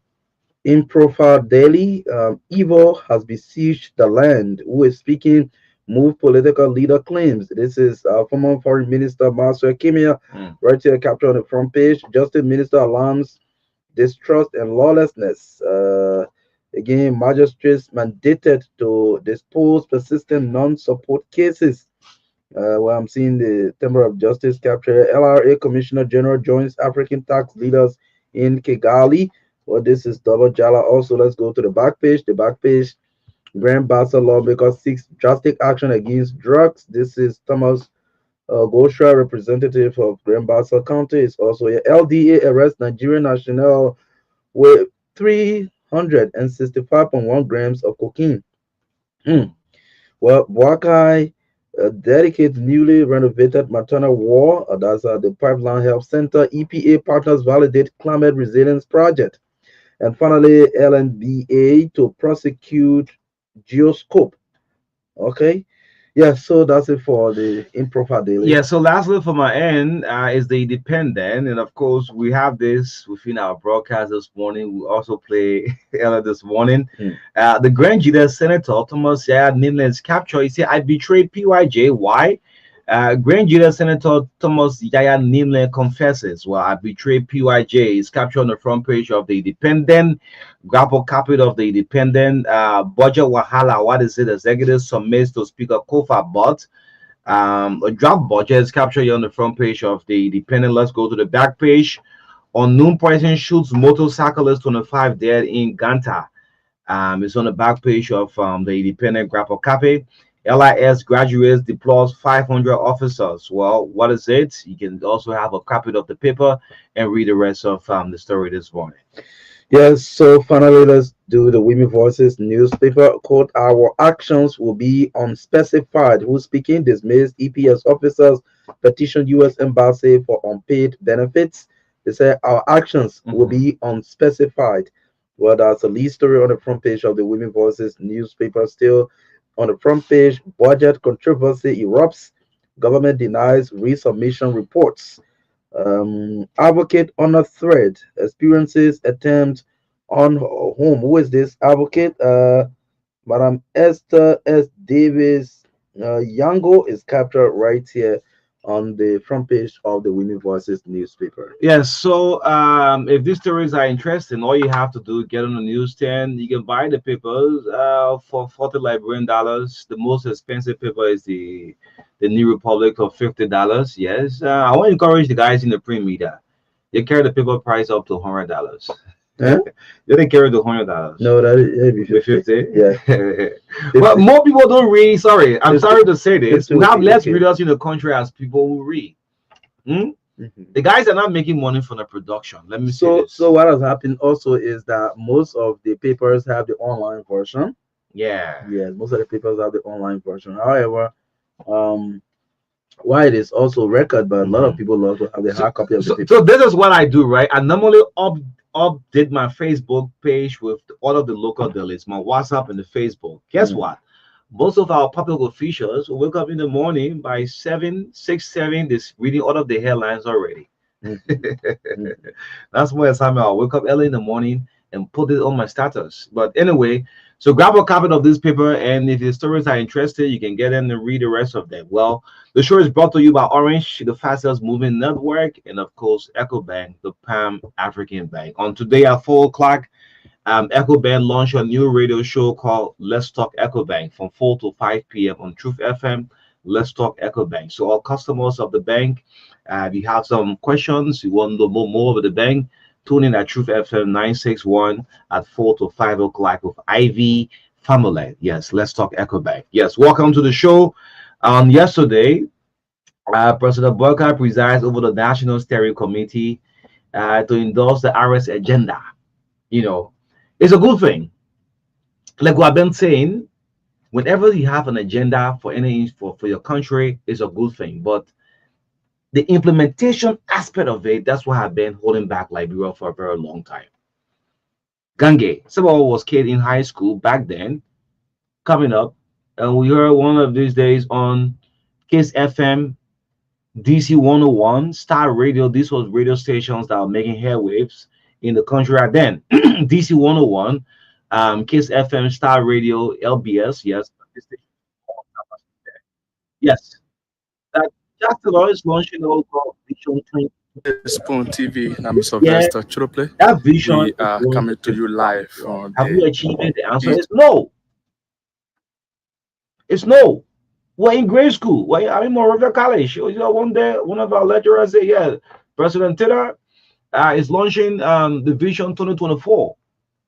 in-profile daily. Evil has besieged the land. Who is speaking? Move political leader claims. This is former Foreign Minister Marcel Kimia, right here, captured on the front page. Justice Minister alarms distrust and lawlessness. Again, magistrates mandated to dispose persistent non-support cases. Where I'm seeing the Chamber of Justice capture. LRA Commissioner General joins African tax leaders in Kigali. Well, this is Double Jala. Also, let's go to the back page. The back page, Grand Bassa lawmaker seeks drastic action against drugs. This is Thomas Goshra, representative of Grand Bassa County. Is also a LDA arrests Nigerian national with 365.1 grams of cocaine. Well, Boakai dedicates newly renovated maternal ward. That's the Pipeline Health Center. EPA partners validate climate resilience project. And finally, LNBA to prosecute Geoscope. Okay. Yeah, so that's it for the in-profile daily. Yeah, so lastly for my end is the Independent, and of course we have this within our broadcast this morning. We also play earlier this morning. The Grand Judah Senator Thomas Yaya Nimlen's capture. He said, "I betrayed PYJ. Why?" Grand Judah Senator Thomas Yaya Nimlen confesses, "Well, I betrayed PYJ." Is captured on the front page of the Independent. Grab a copy of the Independent. Budget Wahala. What is it? Executive submits to Speaker Kofa, but a draft budget is captured here on the front page of the Independent. Let's go to the back page. Unknown person shoots motorcyclist 25 dead in Ganta. It's on the back page of the Independent. Grab a copy. LIS graduates deploys 500 officers. Well, what is it? You can also have a copy of the paper and read the rest of the story this morning. Yes, so finally, let's do the Women Voices newspaper. Quote, our actions will be unspecified. Who's speaking? Dismissed EPS officers petition U.S. Embassy for unpaid benefits. They say our actions will be unspecified. Well, that's a lead story on the front page of the Women Voices newspaper. Still on the front page, budget controversy erupts. Government denies resubmission reports. Advocate on a thread experiences attempt on home. Who is this advocate? Madam Esther S. Davis Yango is captured right here on the front page of the Women Voices newspaper. Yes, so if these stories are interesting, all you have to do get on the newsstand. You can buy the papers for 40 Liberian dollars. The most expensive paper is the New Republic for $50. Yes, I want to encourage the guys in the print media. They carry the paper price up to $100. Huh? They didn't carry the $100. No, that'd be With 50. 50. Yeah. But more people don't read. Sorry, I'm 50. sorry to say this. 50 We have would be less okay. readers in the country as people who read. Hmm? Mhm. The guys are not making money from the production. Let me say So, this. so what has happened also is that most of the papers have the online version. Yeah. Yes, most of the papers have the online version. However, um, why it is also record, but a lot of people love to have the hard copy of the So, paper. so this is what I do, right? I normally update my Facebook page with all of the local dailies, my WhatsApp and the Facebook. Guess Mm. what? Most of our public officials will wake up in the morning by 7, 6, 7. They're reading all of the headlines already. Mhm. That's why time I'll wake up early in the morning and put it on my status. But anyway, so grab a copy of this paper, and if the stories are interested, you can get in and read the rest of them. Well, the show is brought to you by Orange, the fastest moving network, and of course, EcoBank, the Pan African Bank. On today at 4 o'clock, EcoBank launched a new radio show called Let's Talk EcoBank from 4 to 5 p.m. on Truth FM. Let's Talk EcoBank. So, all customers of the bank, if you have some questions, you want to know more about the bank, tune in at Truth FM 961 at 4 to 5 o'clock with Ivy Family. Yes, Let's Talk EcoBank. Yes, welcome to the show. Yesterday, President Burka presides over the National Steering Committee to endorse the RS agenda. You know, it's a good thing. Like what I've been saying, whenever you have an agenda for any for your country, it's a good thing. But the implementation aspect of it, that's what I've been holding back Liberia for a very long time. Gange, someone was kid in high school back then, coming up, and we heard one of these days on Kiss FM, DC 101, Star Radio. These was radio stations that were making airwaves in the country right then. DC 101, Kiss FM, Star Radio, LBS, yes. Yes. That Jackson is launching a called Vision 20. Spoon TV, and I'm Yeah, Sylvester Churople. that vision We is are going coming to to you fly. live from Have we the achieved it? The answer East. is no. It's no. We're in grade school. I'm in Moravia College. One day, one of our lecturers said, yeah, President Taylor is launching the Vision 2024.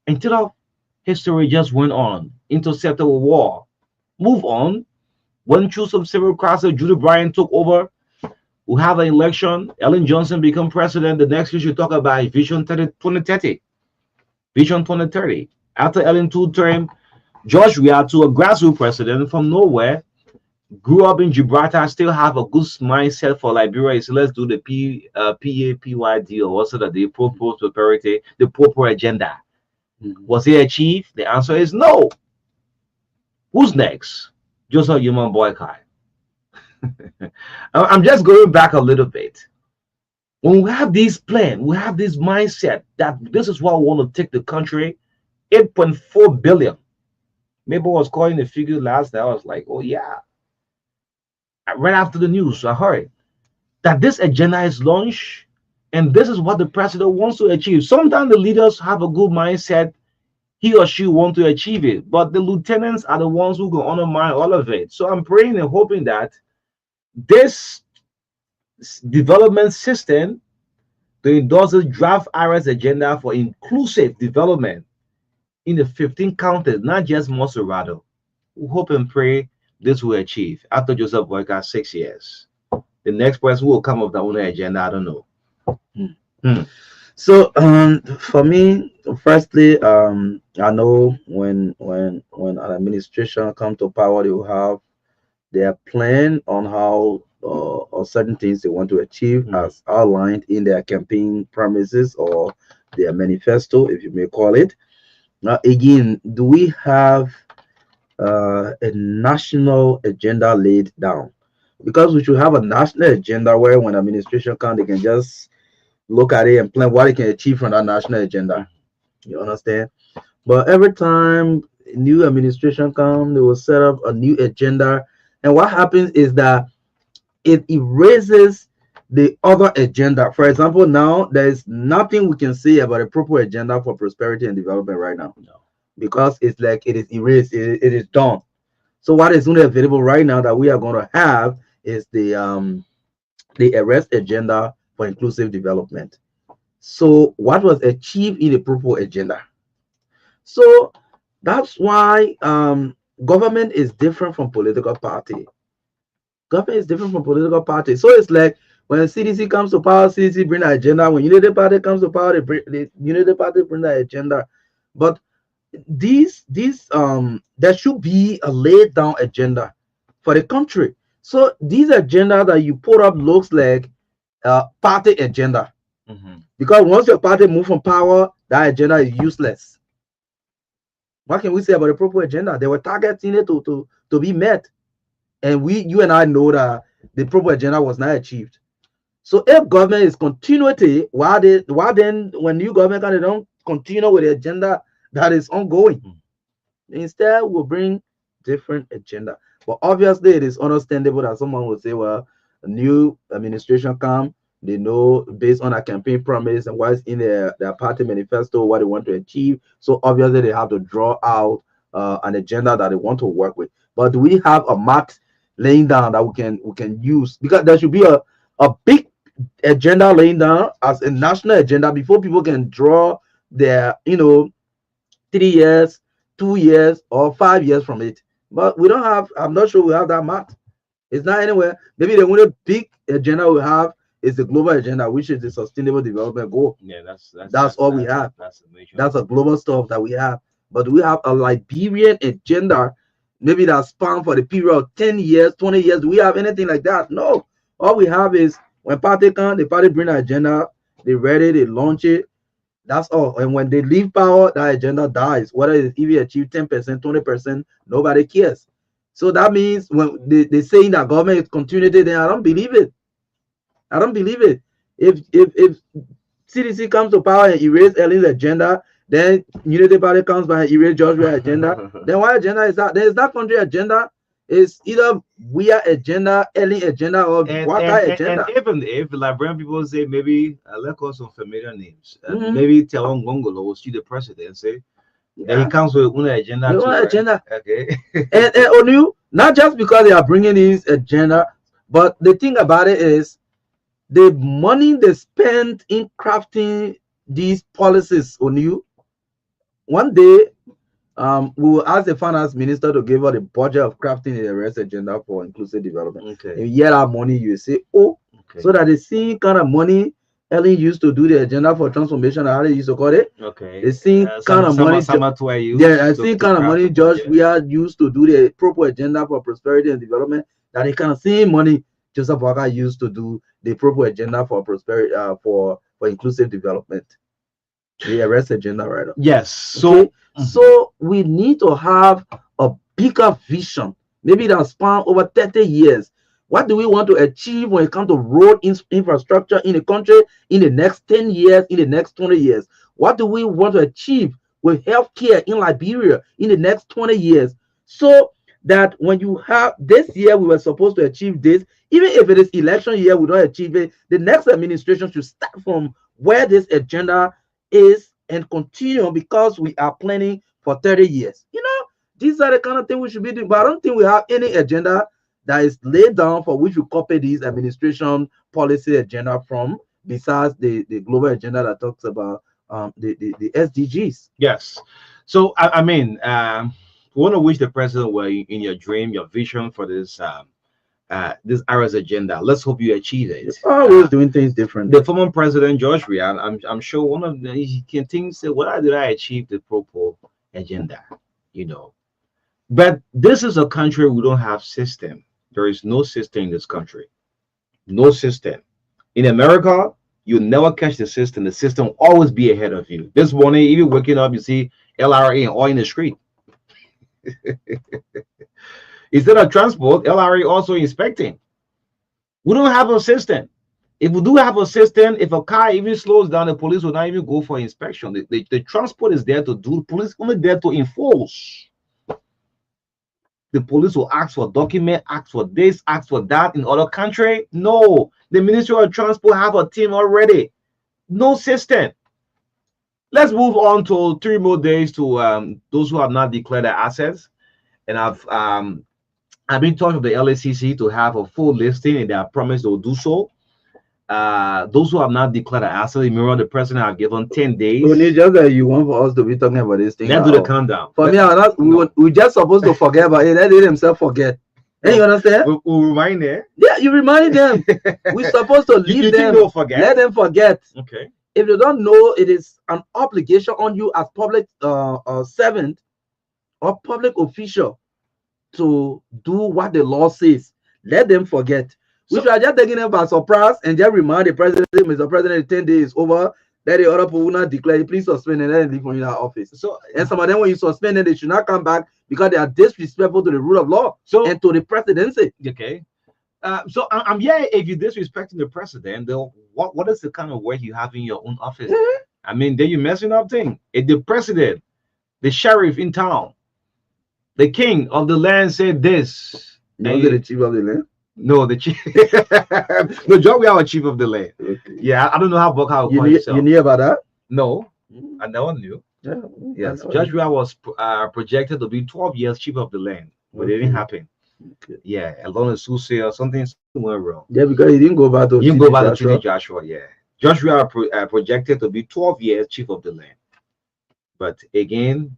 And Taylor history just went on. Intercepted with war. Move on. Went through some civil crisis. Judy Bryant took over. We have an election. Ellen Johnson become president. The next issue talk about Vision 2030. Vision 2030. After Ellen two-term, George Weah, to a grassroots president from nowhere, grew up in Gibraltar, still have a good mindset for Liberia. So let's do the PAPYD or what's it, the prosperity, the proper agenda. Was it achieved? The answer is no. Who's next? Joseph Human Boycott. I'm just going back a little bit. When we have this plan, we have this mindset that this is what we want to take the country, 8.4 billion. Maybe I was calling the figure last night. I was like, oh yeah. Right after the news, I heard that this agenda is launched, and this is what the president wants to achieve. Sometimes the leaders have a good mindset, he or she want to achieve it, but the lieutenants are the ones who can undermine all of it. So I'm praying and hoping that this development system to endorse the draft IRS agenda for inclusive development in the 15 counties, not just Monserrado. We hope and pray this will achieve. After Joseph Boy got 6 years, the next person will come up with their own agenda. I don't know. So for me, firstly, I know when an administration come to power, they will have their plan on how or certain things they want to achieve as outlined in their campaign promises or their manifesto, if you may call it. Now, again, do we have a national agenda laid down? Because we should have a national agenda where when administration comes, they can just look at it and plan what they can achieve from that national agenda. You understand? But every time a new administration comes, they will set up a new agenda. And what happens is that it erases the other agenda. For example, now there is nothing we can say about a proper agenda for prosperity and development right now. No. Because it's like it is erased, it is done. So what is only available right now that we are going to have is the arrest agenda for inclusive development. So what was achieved in the proper agenda? So that's why government is different from political party. Government is different from political party. So it's like when CDC comes to power, CDC bring the agenda. When Unity Party comes to power, the Unity Party bring the agenda. But there should be a laid down agenda for the country. So these agenda that you put up looks like party agenda, because once your party move from power, that agenda is useless. What can we say about the proper agenda? There were targets in it to be met, and you and I know that the proper agenda was not achieved. So if government is continuity, why then when new government they don't continue with the agenda that is ongoing? Instead, we'll bring different agenda. But obviously, it is understandable that someone will say, well, a new administration come, they know based on a campaign promise and what's in their party manifesto, what they want to achieve. So obviously, they have to draw out an agenda that they want to work with. But do we have a map laying down that we can use? Because there should be a big agenda laying down as a national agenda before people can draw their 3 years, 2 years, or 5 years from it. But we don't have, I'm not sure we have that map. It's not anywhere. Maybe the only big agenda we have is the global agenda, which is the sustainable development goal. Yeah, that's all we have. That's a global stuff that we have. But we have a Liberian agenda, maybe that span for the period of 10 years, 20 years. Do we have anything like that? No. All we have is when party come, the party bring an agenda, they ready, they launch it. That's all. And when they leave power, that agenda dies. Whether it's even achieve 10%, 20%, nobody cares. So that means when they saying that government is continuity, then I don't believe it. I don't believe it. If CDC comes to power and erase Ellen's agenda, then Unity Party comes by and erase Georgia's agenda, then what agenda is that? There is that country agenda. It's either we are agenda, Ellen agenda, or Waka agenda. And even if Liberian people say maybe let's call some familiar names, maybe Telon Gongolo will see the president and say that he comes with one agenda. Agenda. Okay. and Onu, not just because they are bringing his agenda, but the thing about it is the money they spend in crafting these policies. Onu, one day we will ask the finance minister to give us the budget of crafting the arrest agenda for inclusive development. Okay. And yet our money, you say, so that the same kind of money Ellen used to do the agenda for transformation, how they used to call it. Okay. The same kind of money. I same kind of money George we are used to do the proper agenda for prosperity and development. That the kind of same money Joseph Walker used to do the proper agenda for prosperity for inclusive development. The arrest agenda, right? Yes. So we need to have a bigger vision, maybe that span over 30 years. What do we want to achieve when it comes to road infrastructure in the country in the next 10 years, in the next 20 years? What do we want to achieve with healthcare in Liberia in the next 20 years? So that when you have this year, we were supposed to achieve this, even if it is election year, we don't achieve it, the next administration should start from where this agenda is and continue, because we are planning for 30 years. These are the kind of things we should be doing. But I don't think we have any agenda that is laid down for which we copy this administration policy agenda from, besides the global agenda that talks about the SDGs. Yes. So I mean, We want to wish the president well in your dream, your vision for this Arrows agenda. Let's hope you achieve it. Always doing things different. The former president George Weah, I'm sure one of the he can think say, "Well, how did I achieve the proper agenda?" You know, but this is a country we don't have system. There is no system in this country. No system. In America, you never catch the system. The system will always be ahead of you. This morning, even waking up, you see LRA all in the street. Instead of transport, LRA also inspecting. We don't have a system. If we do have a system, if a car even slows down, the police will not even go for inspection. The transport is there to do. The police only there to enforce. The police will ask for document, ask for this, ask for that. In other country, no. The Ministry of Transport have a team already. No system. Let's move on to 3 more days to those who have not declared their assets. And I've been talking to the LACC to have a full listing, and they have promised they will do so. Those who have not declared their assets, remember the president have given 10 days. We need just that you want for us to be talking about this thing. Let's do the countdown. For me, we just supposed to forget about it. Let them themselves forget. Hey, you understand? We'll remind them. Yeah, you reminded them. We're supposed to leave you them. Think forget? Let them forget. Okay. If they don't know, it is an obligation on you as public servant or public official to do what the law says. Let them forget. We should have just taken them by surprise and just remind the president, Mr. President, 10 days over. Let the other people not declare, please suspend and let them leave from your office. So, and some of them, when you suspend them, they should not come back because they are disrespectful to the rule of law and to the presidency. Okay. So I'm yeah. If you're disrespecting the president, what is the kind of work you have in your own office? I mean, then you're messing up things. If the president, the sheriff in town, the king of the land said this, The chief of the land. No, the chief. No, John, we are a chief of the land. Okay. Yeah, I don't know how you knew about that? No, I never knew. Yeah, yes, Judge Weah was projected to be 12 years chief of the land, but it didn't happen. Okay. Yeah, along the Susie or something went wrong. Yeah, because he didn't go back to Joshua. Yeah, Judge Weah projected to be 12 years chief of the land, but again,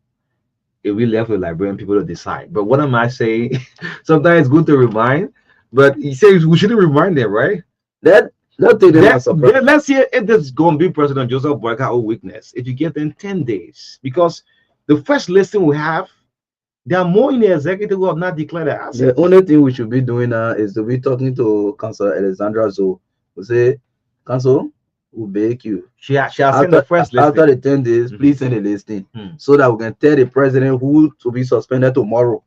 it will left with Liberian people to decide. But what am I saying? Sometimes it's good to remind. But he says we shouldn't remind them, right? Let's see if this is going to be President Joseph Boyka or weakness. If you give them 10 days, because the first listing we have, there are more in the executive who have not declared their assets. The only thing we should be doing now is to be talking to Councilor Alexandra Zo. We say, Council, we'll beg you. She has sent the first listing. After the 10 days, please send the listing so that we can tell the president who to be suspended tomorrow.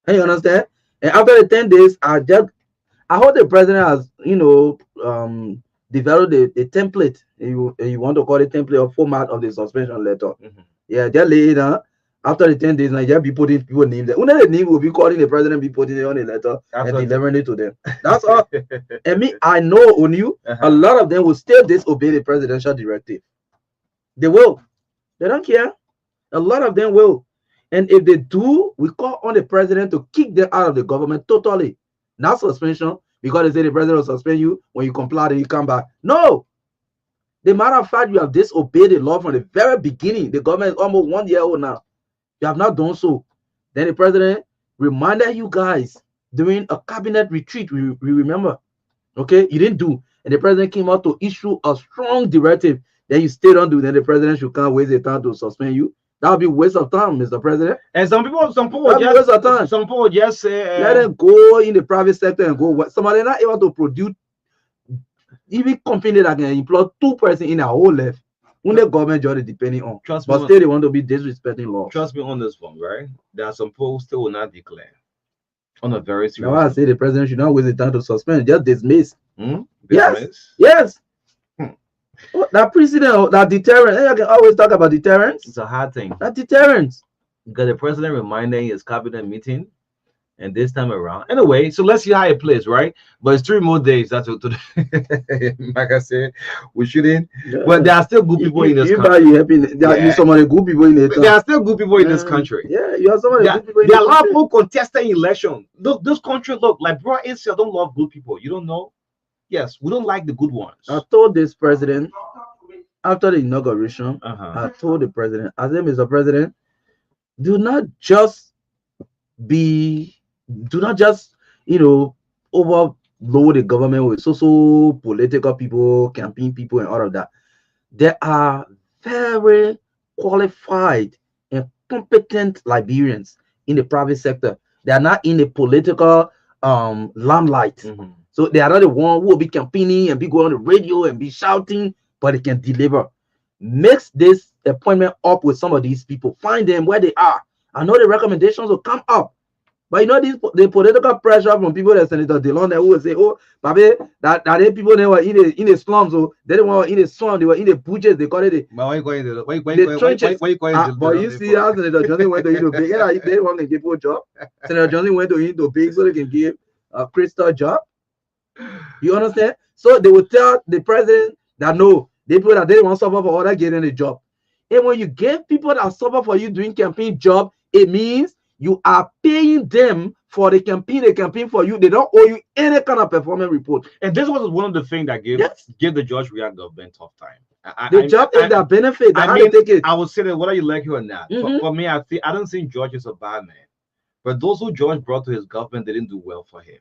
And you understand? And after the 10 days, I hope the president has, developed a template. You want to call it template or format of the suspension letter. Yeah, just lay it down. After the 10 days, now just be putting people names there. When the name will be calling the president, be putting it on the letter and delivering it to them. That's all. And me, I know on you, a lot of them will still disobey the presidential directive. They will. They don't care. A lot of them will. And if they do, we call on the president to kick them out of the government totally. Not suspension, because they say the president will suspend you when you comply and you come back. No. The matter of fact, you have disobeyed the law from the very beginning. The government is almost 1 year old now. You have not done so. Then the president reminded you guys during a cabinet retreat, we remember. Okay, you didn't do. And the president came out to issue a strong directive. Then you still don't do. Then the president should come waste the time to suspend you. That would be a waste of time, Mr. President. And some people just say let them go in the private sector and go. Somebody not able to produce even company that can employ 2 persons in a whole life. When the government just depending on. But still they want to be disrespecting law. Trust me on this one, right? There are some people who still will not declare. On a very serious. Now I say the president should not waste the time to suspend, just dismiss. Dismiss? Yes. That precedent, that deterrent, I can always talk about deterrence. It's a hard thing. That deterrence. Because the president reminding his cabinet meeting, and this time around. Anyway, so let's see how it plays, right? But it's 3 more days. That's what like I said, we shouldn't. Yeah. But there are still good people in this country. There are some of the good people in the There are still good people in this country. Yeah, you have some of the good people in there are a lot of people contesting election. Look, this country, look, like bro, Israel don't love good people. You don't know? Yes, we don't like the good ones. I told this president after the inauguration, I told the president, I said, Mr. President, do not just do not just, overload the government with so political people, campaign people, and all of that. There are very qualified and competent Liberians in the private sector. They are not in the political limelight. So they are not the one who will be campaigning and be going on the radio and be shouting, but they can deliver. Mix this appointment up with some of these people. Find them where they are. I know the recommendations will come up. But the political pressure from people that Senator DeLon who will say, oh, Babe, that they people they were in the slums, so they didn't want in the slums, they were in the bushes, they call it But why you going the trenches. But you see how Senator Johnson went to Indo-Big. Yeah, if they want to give a job, Senator Johnson went to Indo-Big so they can give a Crystal job. You understand? So they will tell the president that no, they people that they want to suffer for other getting a job. And when you get people that suffer for you doing campaign job, it means you are paying them for the campaign. They campaign for you. They don't owe you any kind of performance report. And this was one of the things that gave the George Weah government tough time. The job is their benefit. I would say that whether you like it or not. For me, I don't think George is a bad man. But those who George brought to his government, they didn't do well for him.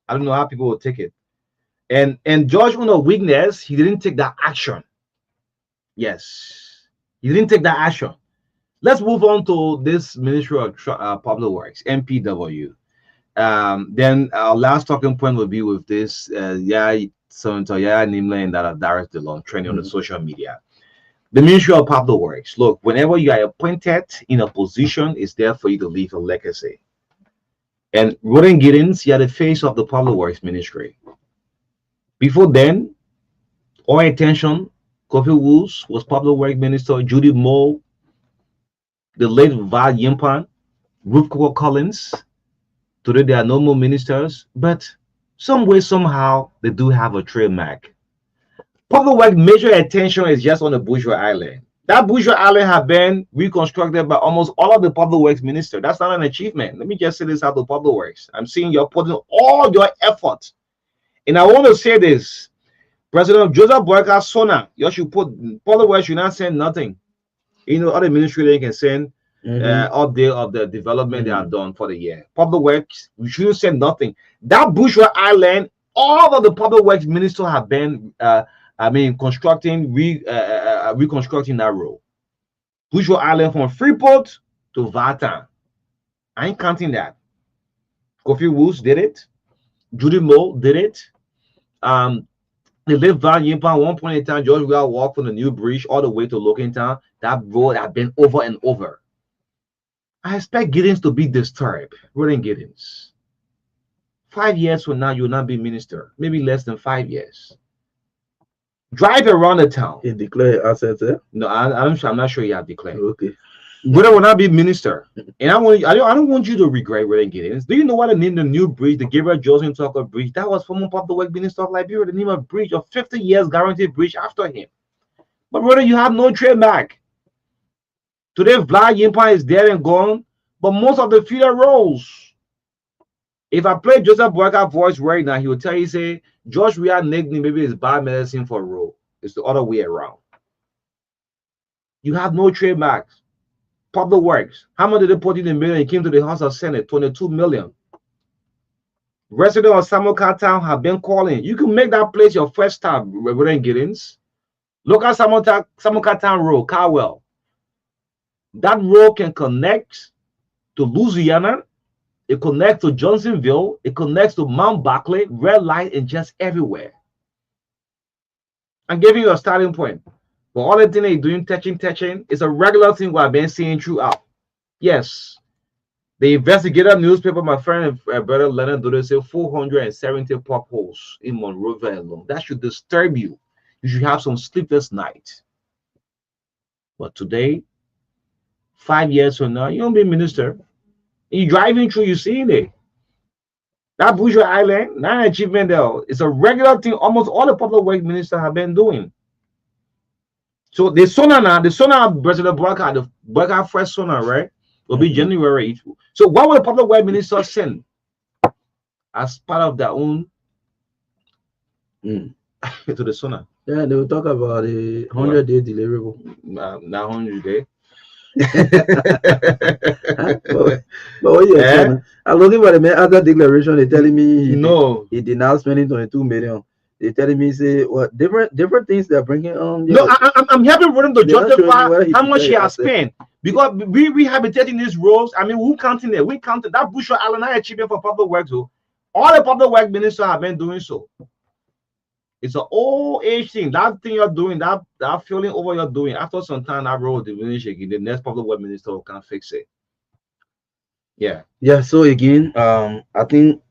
I don't know how people will take it. And George, on a weakness, he didn't take that action. Yes, he didn't take that action. Let's move on to this Ministry of Public Works, MPW. Then our last talking point will be with this Senator Yahya Nimla and that Darius DeLon trending on the social media. The Ministry of Public Works. Look, whenever you are appointed in a position, it's there for you to leave a legacy. And Roden Giddens, you are the face of the Public Works Ministry. Before then, all attention, Kofi Woods was Public Works Minister, Judy Moe, the late Val Yimpan, Ruth Coco Collins. Today there are no more ministers, but some way, somehow, they do have a trademark. Public Works major attention is just on the Bourgeois Island. That Bourgeois Island has been reconstructed by almost all of the Public Works ministers. That's not an achievement. Let me just say this out to Public Works. I'm seeing you're putting all your effort. And I want to say this. President Joseph Boyka Sona, you should put Public Works should not send nothing. Other ministry they can send update of the development they have done for the year. Public Works, we shouldn't send nothing. That Bourgeois Island, all of the Public Works ministers have been reconstructing that road. Bourgeois Island from Freeport to Vatan. I ain't counting that. Kofi Woods did it. Judy Moe did it. They lived Val Yimpan. One point in time, George Weah walked from the new bridge all the way to Lokintown. That road had been over and over. I expect Giddens to be disturbed. Roden Giddens. 5 years from now, you will not be minister. Maybe less than 5 years. Drive around the town. He declared assets there? No, I'm not sure he had declared. Okay. Roden will not be minister. And I don't want you to regret Roden Giddens. Do you know what the name the new bridge, the Gabriel Joseph Tucker Bridge? That was former Public Works Minister of Liberia. The name of bridge of 50 years guaranteed bridge after him. But Roden, you have no trademark. Today, Vlad Yimpan is dead and gone, but most of the feeder roles. If I play Joseph Boyka's voice right now, he will tell you, say, George Weah nickname maybe is bad medicine for a role. It's the other way around. You have no trademarks. Public Works. How much did they put in the million? He came to the House of Senate, 22 million. Residents of Samoka Town have been calling. You can make that place your first stop, Reverend Giddens. Look at Samoka Town Road, Carwell. That road can connect to Louisiana. It connects to Johnsonville. It connects to Mount Barclay, red light, and just everywhere. I'm giving you a starting point. But all the thing they're doing, touching, is a regular thing we have been seeing throughout. Yes. The investigative newspaper, my friend and brother Leonard Dodo say 470 potholes in Monrovia alone. That should disturb you. You should have some sleepless nights. But today, 5 years from now, you don't be minister. You're driving through, you're seeing it. That Bourgeois Island, not an achievement there. It's a regular thing almost all the Public Works ministers have been doing. So the sonar President Boyka, the Boyka first sonar, right, will be January. So what will the Public Works minister send as part of their own to the sonar? Yeah, they will talk about the 100-day deliverable. Not 100 day. But yeah, Eh? man. I'm looking for the man after declaration. They telling me No. he did not spending 22 million. They telling me say what different things they're bringing on. No, I'm helping for him to They're not showing justify me where he how much he prepared has himself. spent. Because we rehabilitating these roads. I mean, who counting it? We counted that Bushra Allen achievement for public works. So all the public work ministers have been doing so. It's an old age thing. That thing you're doing, that feeling over you're doing, after some time that road will be shaking. The next public work minister can fix it. Yeah. Yeah. So again, I think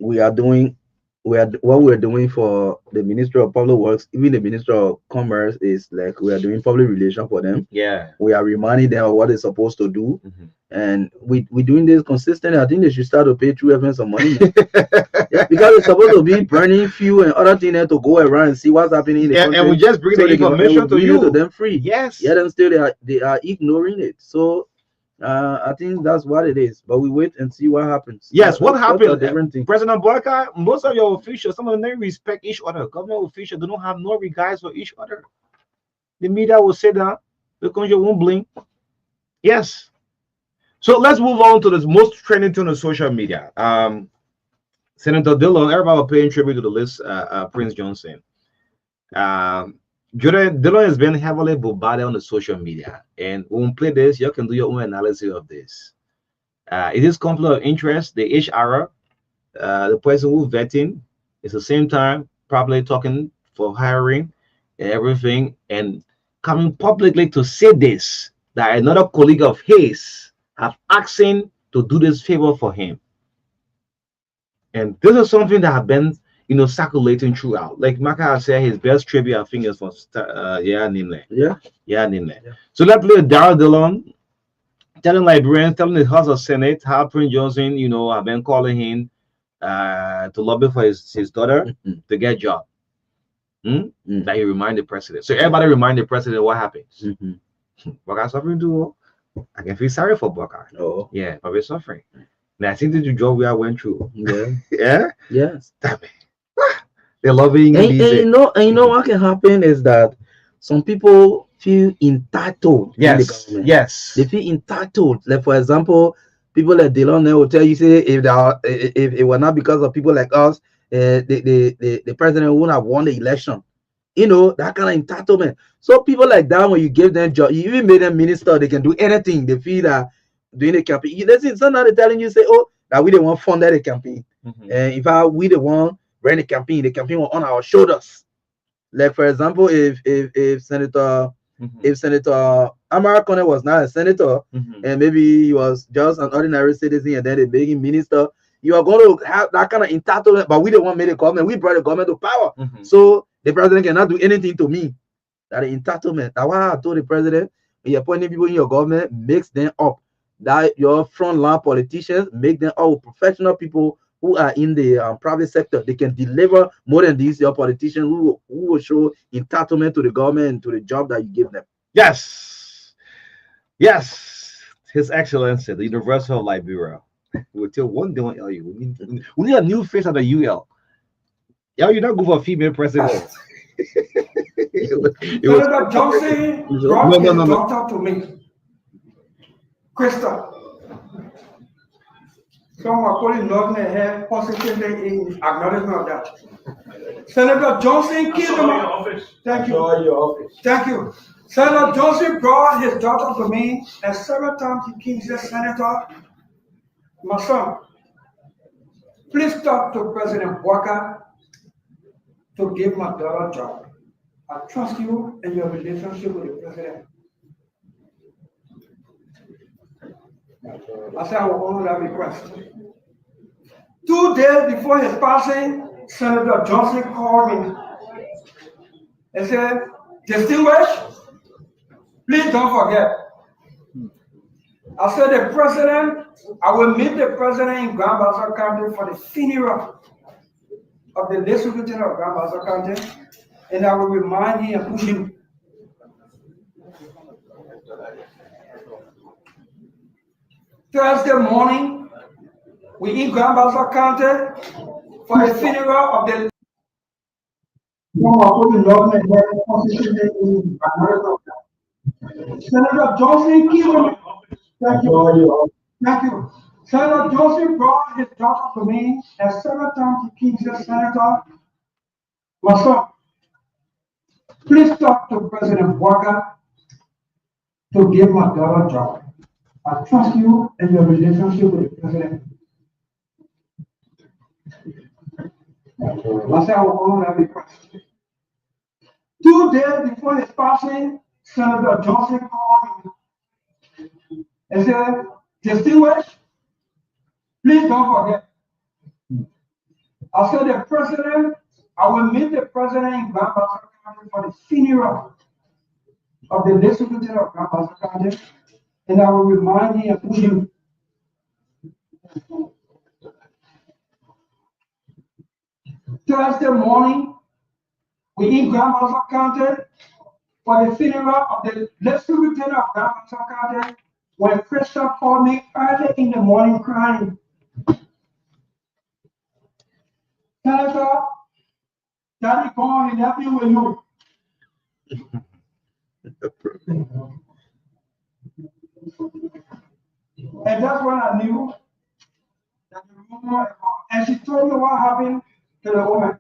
what we're doing for the Ministry of Public Works, even the Ministry of Commerce, is like we are doing public relations for them. Yeah. We are reminding them of what they're supposed to do, Mhm. and we're doing this consistently. I think they should start to pay True FM some money. Yeah, because it's supposed to be burning fuel and other things to go around and see what's happening in the country. And we just bring so the information to you. to them free. Yes. Yeah, then still they are ignoring it. So I think that's what it is. But we wait and see what happens. Yes, what happened? Different thing. President Boyka, most of your officials, some of them don't respect each other. Government officials, they don't have no regards for each other. The media will say that because you won't blink. Yes. So let's move on to the most trending thing on social media. Senator Dillon, everybody paying tribute to the list, Prince Johnson. Dillon has been heavily bombarded on the social media, and when we play this, you can do your own analysis of this. It is conflict of interest. The HR, the person who vetting, is the same time probably talking for hiring and everything, and coming publicly to say this, that another colleague of his have asked him to do this favor for him. And this is something that have been, circulating throughout. Like Maka said, his best tribute, I think, is for Nimle. Yeah. Nimle. So let's play Darrell Dillon telling Liberians, telling the House of Senate how Prince Johnson, have been calling him to lobby for his daughter to get a job. That he remind the president. So everybody remind the president what happens. Baka suffering too. I can feel sorry for Baka. Oh. Yeah, but we're suffering. Now I think the job we went through. Yeah. Yeah. Yes. Damn it. They're loving and you know what can happen is that some people feel entitled. Yes. Yes. They feel entitled. Like for example, people like Dillon will tell you, say, if it were not because of people like us, the president wouldn't have won the election. That kind of entitlement. So people like that, when you give them job, you even made them minister, they can do anything. They feel that doing the campaign. It's not they're telling you, say, oh, that we the one funded the campaign. And if we the one ran the campaign was on our shoulders. Like for example, if Senator Amara Kone was not a senator, and maybe he was just an ordinary citizen, and then they made him minister, you are going to have that kind of entitlement. But we the one made the government. We brought the government to power. So the president cannot do anything to me. That entitlement. That's why I told the president, when you're appointing people in your government, mix them up. That your frontline politicians, make them all professional people who are in the private sector. They can deliver more than these your politicians who will show entitlement to the government and to the job that you give them. Yes. His Excellency, the University of Liberia. We'll tell one day on LU. We need a new face at the UL. Yeah, you're not good for a female president. Senator Johnson brought his daughter to me. Krista. Some are calling nodding their head positively in acknowledgement of that. Senator Johnson killed him. Thank you. Thank you. Senator Johnson brought his daughter to me, and several times he said, Senator, my son, please talk to President Walker to give my daughter a job. I trust you and your relationship with the president. I said I will honor that request. 2 days before his passing, Senator Johnson called me and said, Distinguished, please don't forget. I said, the president, I will meet the president in Grand Bassa County for the funeral of the late superintendent of Grand Bassa County, and I will remind him and push him. Thursday morning, we in Grand Bassa County for the funeral of the Senator Johnson killed him. Thank you. Thank you. Senator Joseph brought his daughter to me, and several times he keeps his senator. My son, please talk to President Walker to give my daughter a job. I trust you and your relationship with the president. I said I will honor that request. 2 days before his passing, Senator Johnson called me and said, distinguished, please don't forget. I said, the president, I will meet the president in Grand Bassa County for the funeral of the late Secretary of Grand Bassa County, and I will remind him of you. Thursday morning, we in Grand Bassa County for the funeral of the late Secretary of Grand Bassa County, when Christian called me early in the morning crying. Senator, Daddy called and helped me with you. And that's when I knew that the rumor, and she told me what happened to the woman.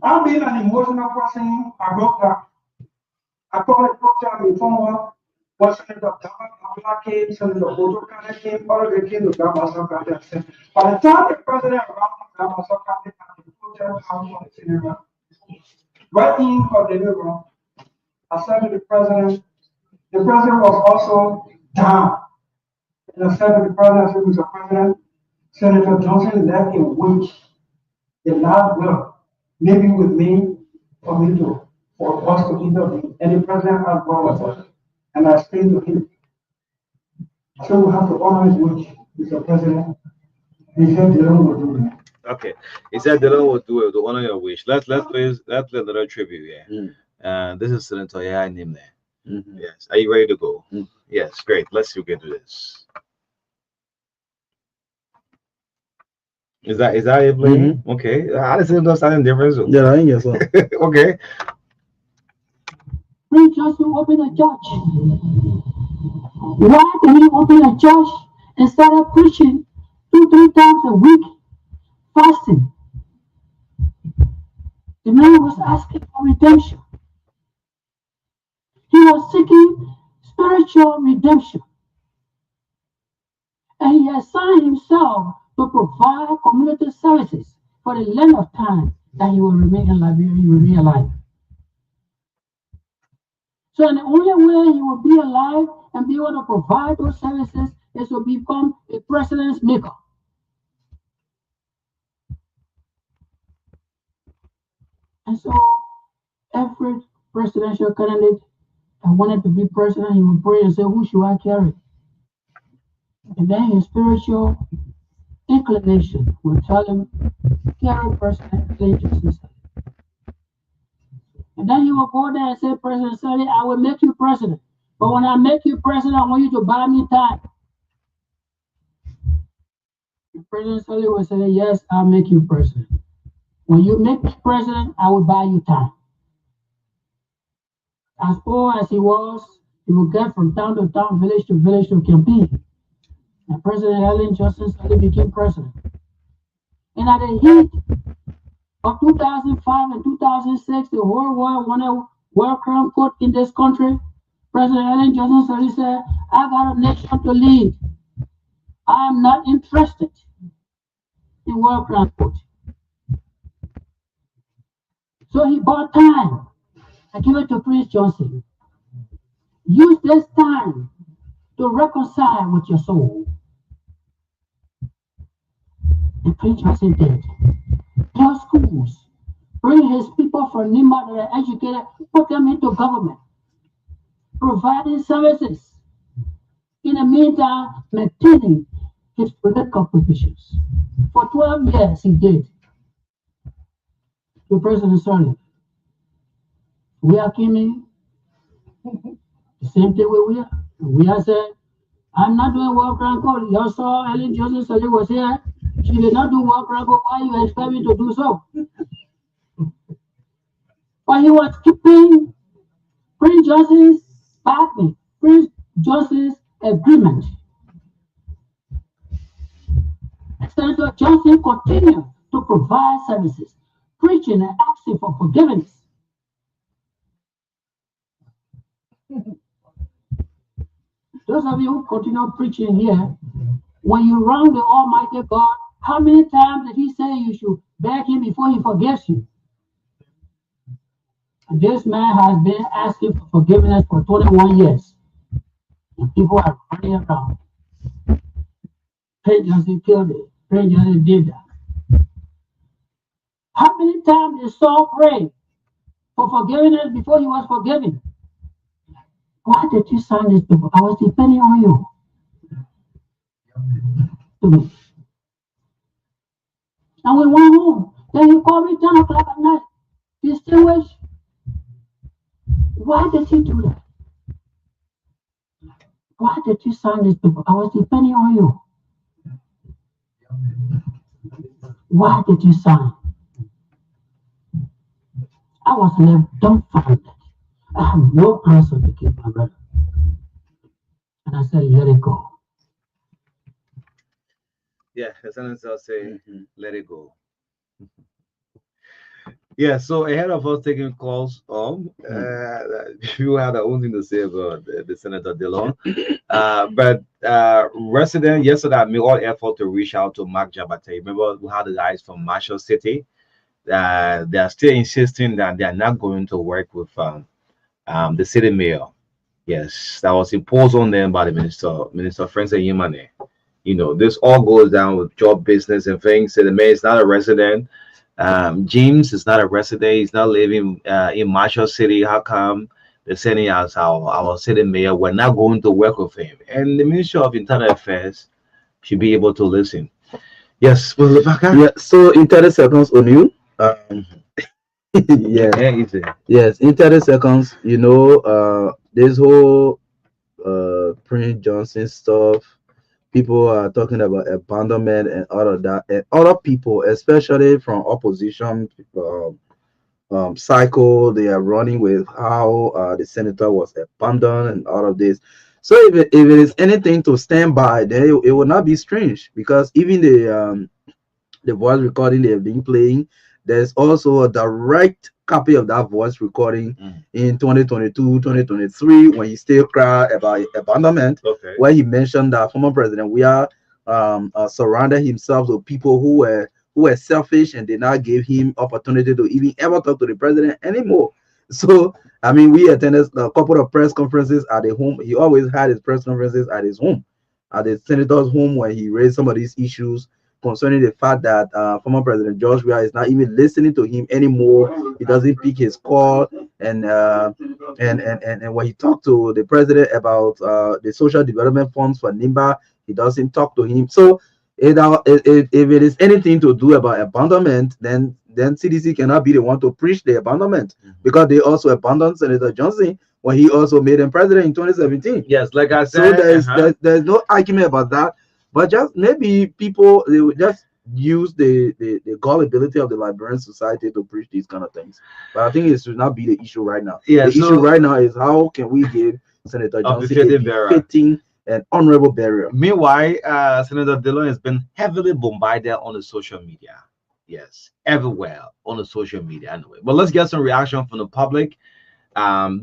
I'm being an emotional person. I broke down. I called the program before her. When Senator Abdullah came, Senator Boto Kane came, all of them came to Grand Bassa County. I said, by the time the president arrived in Grand Bassa County, the program house on the funeral, right in her living room, I said to the president was also down. And I said to the president, Mr. President, Senator Johnson left a wish, a loud will, maybe with me, for me to, for us to intervene. And the president has gone with us. And I explained to him, so we have to honor his wish, Mr. President. He said the Lord will do that. Okay. He said the Lord will do it to honor your wish. Let's play another tribute here. This is Senator Yaya Nimne. Yes. Are you ready to go? Yes, great. Let's see if we can do this. Is that it playing? Okay. How does it sound different? Yeah, I guess so. Okay. Prince Johnson opened a church. Why did he open a church and started preaching 2-3 times a week, fasting? The man was asking for redemption. He was seeking spiritual redemption. And he assigned himself to provide community services for the length of time that he will remain in Liberia, he will be alive. So the only way he will be alive and be able to provide those services is to become a president's maker. And so every presidential candidate that wanted to be president, he would pray and say, who should I carry? And then his spiritual inclination will tell him, carry President Clinton. And then he will go there and say, President Sully, I will make you president. But when I make you president, I want you to buy me time. And President Sully will say, yes, I'll make you president. When you make me president, I will buy you time. As poor as he was, he would get from town to town, village to campaign. And President Ellen Johnson Sully became president. And at the heat of 2005 and 2006, the whole world wanted World Crown Court in this country. President Ellen Johnson Sully said, I got a nation to lead. I am not interested in World Crown Court. So he bought time and gave it to Prince Johnson. Use this time to reconcile with your soul. And Prince Johnson did. Build schools, bring his people from Nima that are educated, put them into government, providing services. In the meantime, maintaining his political positions. For 12 years, he did. To President Sully, we are coming. The same thing we are. We are saying, I'm not doing World Crown Court. You saw Ellen Johnson Sully was here. She did not do World Crown Court. Why you expect me to do so? But he was keeping Prince Johnson's backing, Prince Johnson's agreement. Senator Johnson continued to provide services, preaching and asking for forgiveness. Those of you who continue preaching here, when you wrong the Almighty God, how many times did He say you should beg Him before He forgives you? And this man has been asking for forgiveness for 21 years. And people are running around. Pray Johnson killed it. Pray Johnson did that. How many times did Saul pray for forgiveness before he was forgiven? Why did you sign this paper? I was depending on you. And we went home. Then he called me 10 o'clock at night. You still wish? Why did he do that? Why did you sign this paper? I was depending on you. Why did you sign? I was left dumbfounded. I have no answer to give my brother. And I said, let it go. Yeah, the senator say, let it go. Yeah, so ahead of us taking calls, people have their own thing to say about the Senator Dillon. But resident yesterday I made all effort to reach out to Mark Jabate. Remember, we had the guys from Marshall City. They are still insisting that they are not going to work with the city mayor. Yes, that was imposed on them by the Minister Francis Yimane. You know, this all goes down with job business and things. So the mayor is not a resident. James is not a resident. He's not living in Marshall City. How come they're sending us our city mayor? We're not going to work with him. And the Ministry of Internal Affairs should be able to listen. Yes, yeah. So in 30 seconds on you. Yes, in 30 seconds, you know, this whole Prince Johnson stuff, people are talking about abandonment and all of that, and other people, especially from opposition cycle, they are running with how the senator was abandoned and all of this. So if it is anything to stand by, then it will not be strange, because even the voice recording they have been playing, there's also a direct copy of that voice recording in 2022, 2023, when he still cried about abandonment, where he mentioned that former President Weah surrounded himself with people who were selfish and did not give him opportunity to even ever talk to the president anymore. So I mean, we attended a couple of press conferences at the home. He always had his press conferences at his home, at the senator's home, where he raised some of these issues concerning the fact that former President George Weah is not even listening to him anymore. He doesn't pick his call, and when he talked to the president about the social development funds for NIMBA, he doesn't talk to him. So if it is anything to do about abandonment, then CDC cannot be the one to preach the abandonment, because they also abandoned Senator Johnson when he also made him president in 2017. Yes, like I said, so there's no argument about that. But just maybe people, they would just use the gullibility of the Liberian society to preach these kind of things. But I think it should not be the issue right now. Yeah, the issue right now is how can we give Senator Johnson a fitting and honorable burial. Meanwhile, Senator Dillon has been heavily bombarded on the social media. Yes, everywhere on the social media anyway. But let's get some reaction from the public.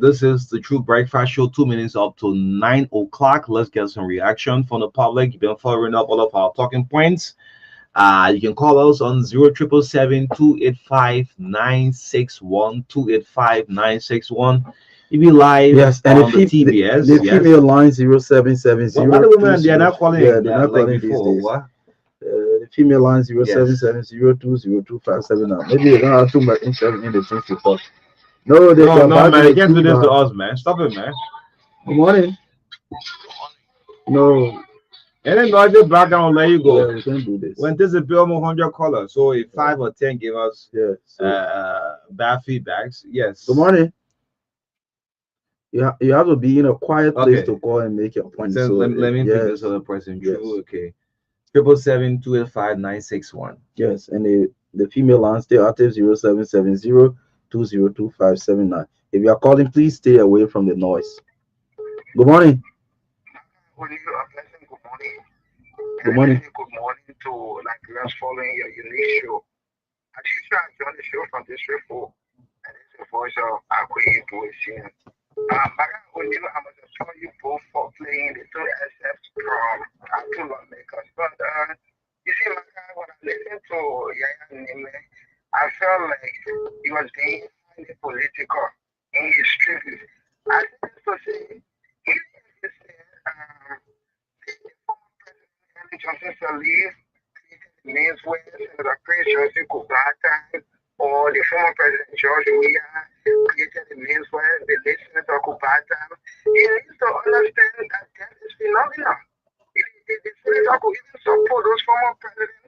This is the True Breakfast Show, 2 minutes up to 9 o'clock. Let's get some reaction from the public. You've been following up all of our talking points. You can call us on 0777-285-961, 285-961. If you live, yes, and on the TBS, the female line 0770. Why the women they are not calling? Yeah, they're not calling before. These days. What? The female line 0770-202-257. Maybe they don't have too much interest in the things to talk. No, man, you can't do this to us, man. Stop it, man. Good morning. No. And then I just back down and let you go. Yeah, we can't do this. When there's a bill 100 callers, so if 5 or 10 give us bad feedbacks, yes. Good morning. You have to be in a quiet place to call and make your point. So let me pick this other person. True, okay. 777-285-961. Yes, and the female line still active 0770-202-579. If you are calling, please stay away from the noise. Good morning. When you are blessing, good morning. Good morning. Good morning to like us following your unique show. As usual, I joined the show from District 4, and it's the voice of Akwe Ibuesian. When you, I must assure you both for playing the two SFs from two lawmakers. But you see, when I listened to Yaya Nime, I felt like he was being highly political in his treatment. I think to say, he said, the former president Ellen Johnson Sirleaf created the names where Senator Chris Johnson Kubata or the former president George Weah created the names where the late Senator Kubata. He needs to understand that that is phenomenal. The senator could even support those former presidents,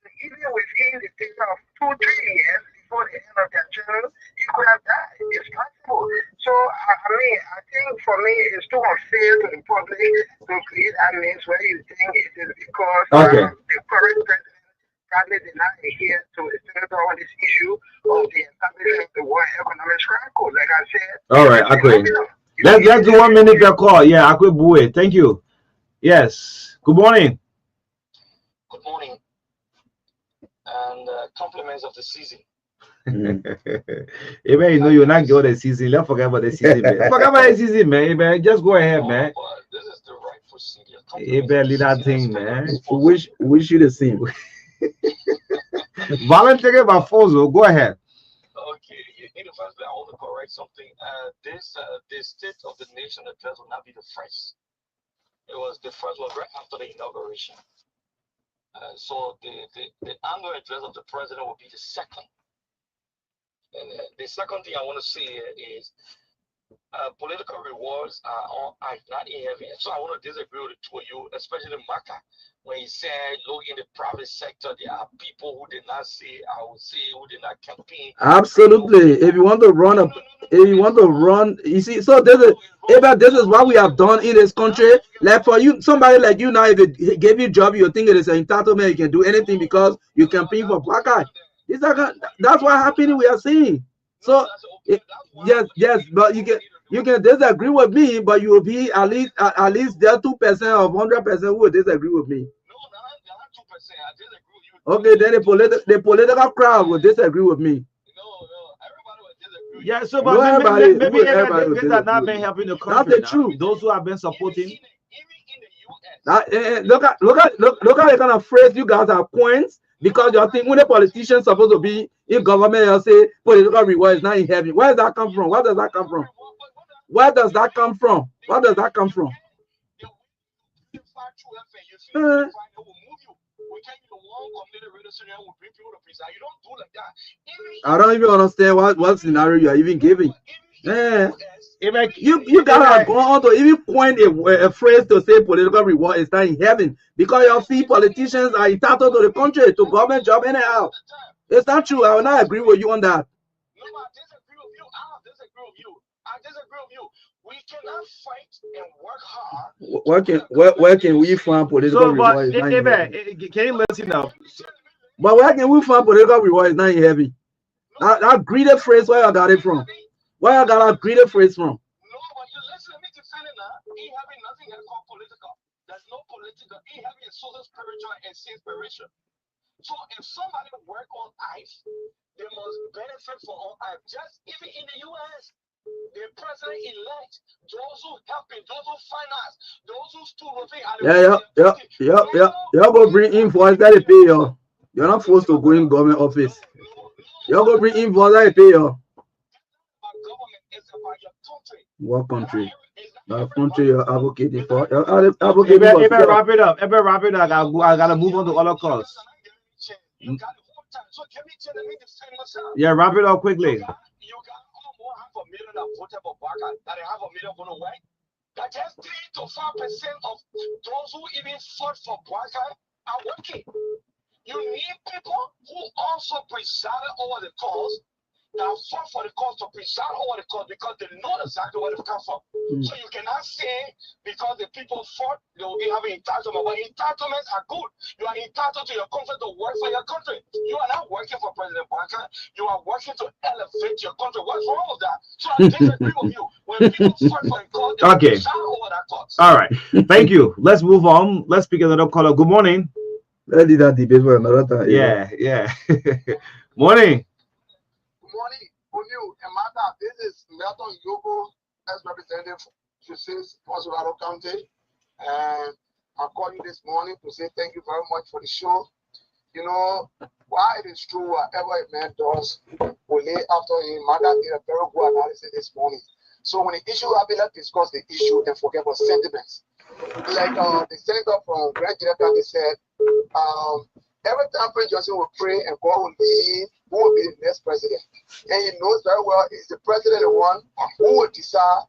and even within the space of 2-3 years before the end of their term, he could have died. It's possible. So, I think for me, it's too unfair to the public to create names where you think it is because the current president probably did not adhere to the senator on this issue of the establishment of the World Economic Code. Like I said, all right, Akwe. Let's do 1 minute per call. Yeah, Akwe Bue. Thank you. Yes. Good morning. Good morning. And compliments of the season. Amen. You know you're not good at season. Let's forget about the season, man. Forget about the season, man. Amen. Just go ahead, man. This is the right procedure. Amen. Lead that thing, man. Wish you the same. Volunteer by force. Go ahead. Okay. In the first place, I want to correct something. The State of the Nation address will not be the first. It was the first one right after the inauguration. So the annual address of the president will be the second. And the second thing I want to say is political rewards are not in heaven. So I want to disagree with the two of you, especially Maka, when he said, look, in the private sector, there are people who did not say, I would say, who did not campaign. Absolutely. If you want to run, you see, so this is what we have done in this country. Like for you, somebody like you now, if it gave you a job, you think it is an entitlement, you can do anything because you campaign for black guy. That's what happening. We are seeing. So yes, but you can disagree with me, but you will be at least there 2% of 100% who will disagree with me. No, not 2%. I disagree with you. Okay, then the political crowd will disagree with me. No, everybody will disagree. Yeah, so but maybe everybody that not been helping the country. That's the truth. Those who have been supporting. Even in the US. Look at the kind of phrase you guys are coins. Because you think when a politician is supposed to be in government, you say political reward is not in heaven. Where does that come from? Where does that come from? Where does that come from? Where does that come from? I don't even understand what scenario you are even giving. You gotta go on to even coin a phrase to say political reward is not in heaven because you see politicians are entitled to the country to government job anyhow. It's not true. I will not agree with you on that. No, I disagree with you. I disagree with you. We cannot fight and work hard. Where can we find political reward is not in heaven? Can you listen up? But where can we find political reward is not in heaven? That greedy phrase, where I got it from? Where I got a greedy phrase from? No, but you listen to me defending that. He having nothing that's called political. There's no political. He having a social, spiritual, and inspiration. So if somebody work on ice, they must benefit from on ice. Just even in the US, the president-elect, those who helping, those who finance, those who stood with him. Y'all go bring invoice that they pay you. You're not forced to go in government office. Y'all go bring invoice that they pay you. What country? The country you're advocating for. Wrap it up. I gotta move on to other calls. Yeah, wrap it up quickly. You got almost 500,000 that voted for Baka, that they have 1 million going away. That just 3 to 5% of those who even fought for Baka are working. You need people who also presided over the cause, that fought for the cause to preside over the cause because they know exactly where they come from. So you cannot say because the people fought, they will be having entitlement. But entitlements are good. You are entitled to your country to work for your country. You are not working for President Baka. You are working to elevate your country. What's wrong with that? So I disagree with you. When people fight for a cause, they will preside over that thoughts. All right. Thank you. Let's move on. Let's pick another caller. Good morning. Let's do that debate for another time. Yeah. Morning. Good morning, Unu and Mata. This is Milton Yobo, as representative to Sales Colorado County. And I'm calling this morning to say thank you very much for the show. You know, why it is true, whatever a man does will lay after him. Mata did a very good analysis this morning. So when the issue, I will not discuss the issue and forget about sentiments. Like the senator from Grand General County said, every time Prince Johnson will pray and God will lead who will be the next president. And he knows very well is the president the one who will decide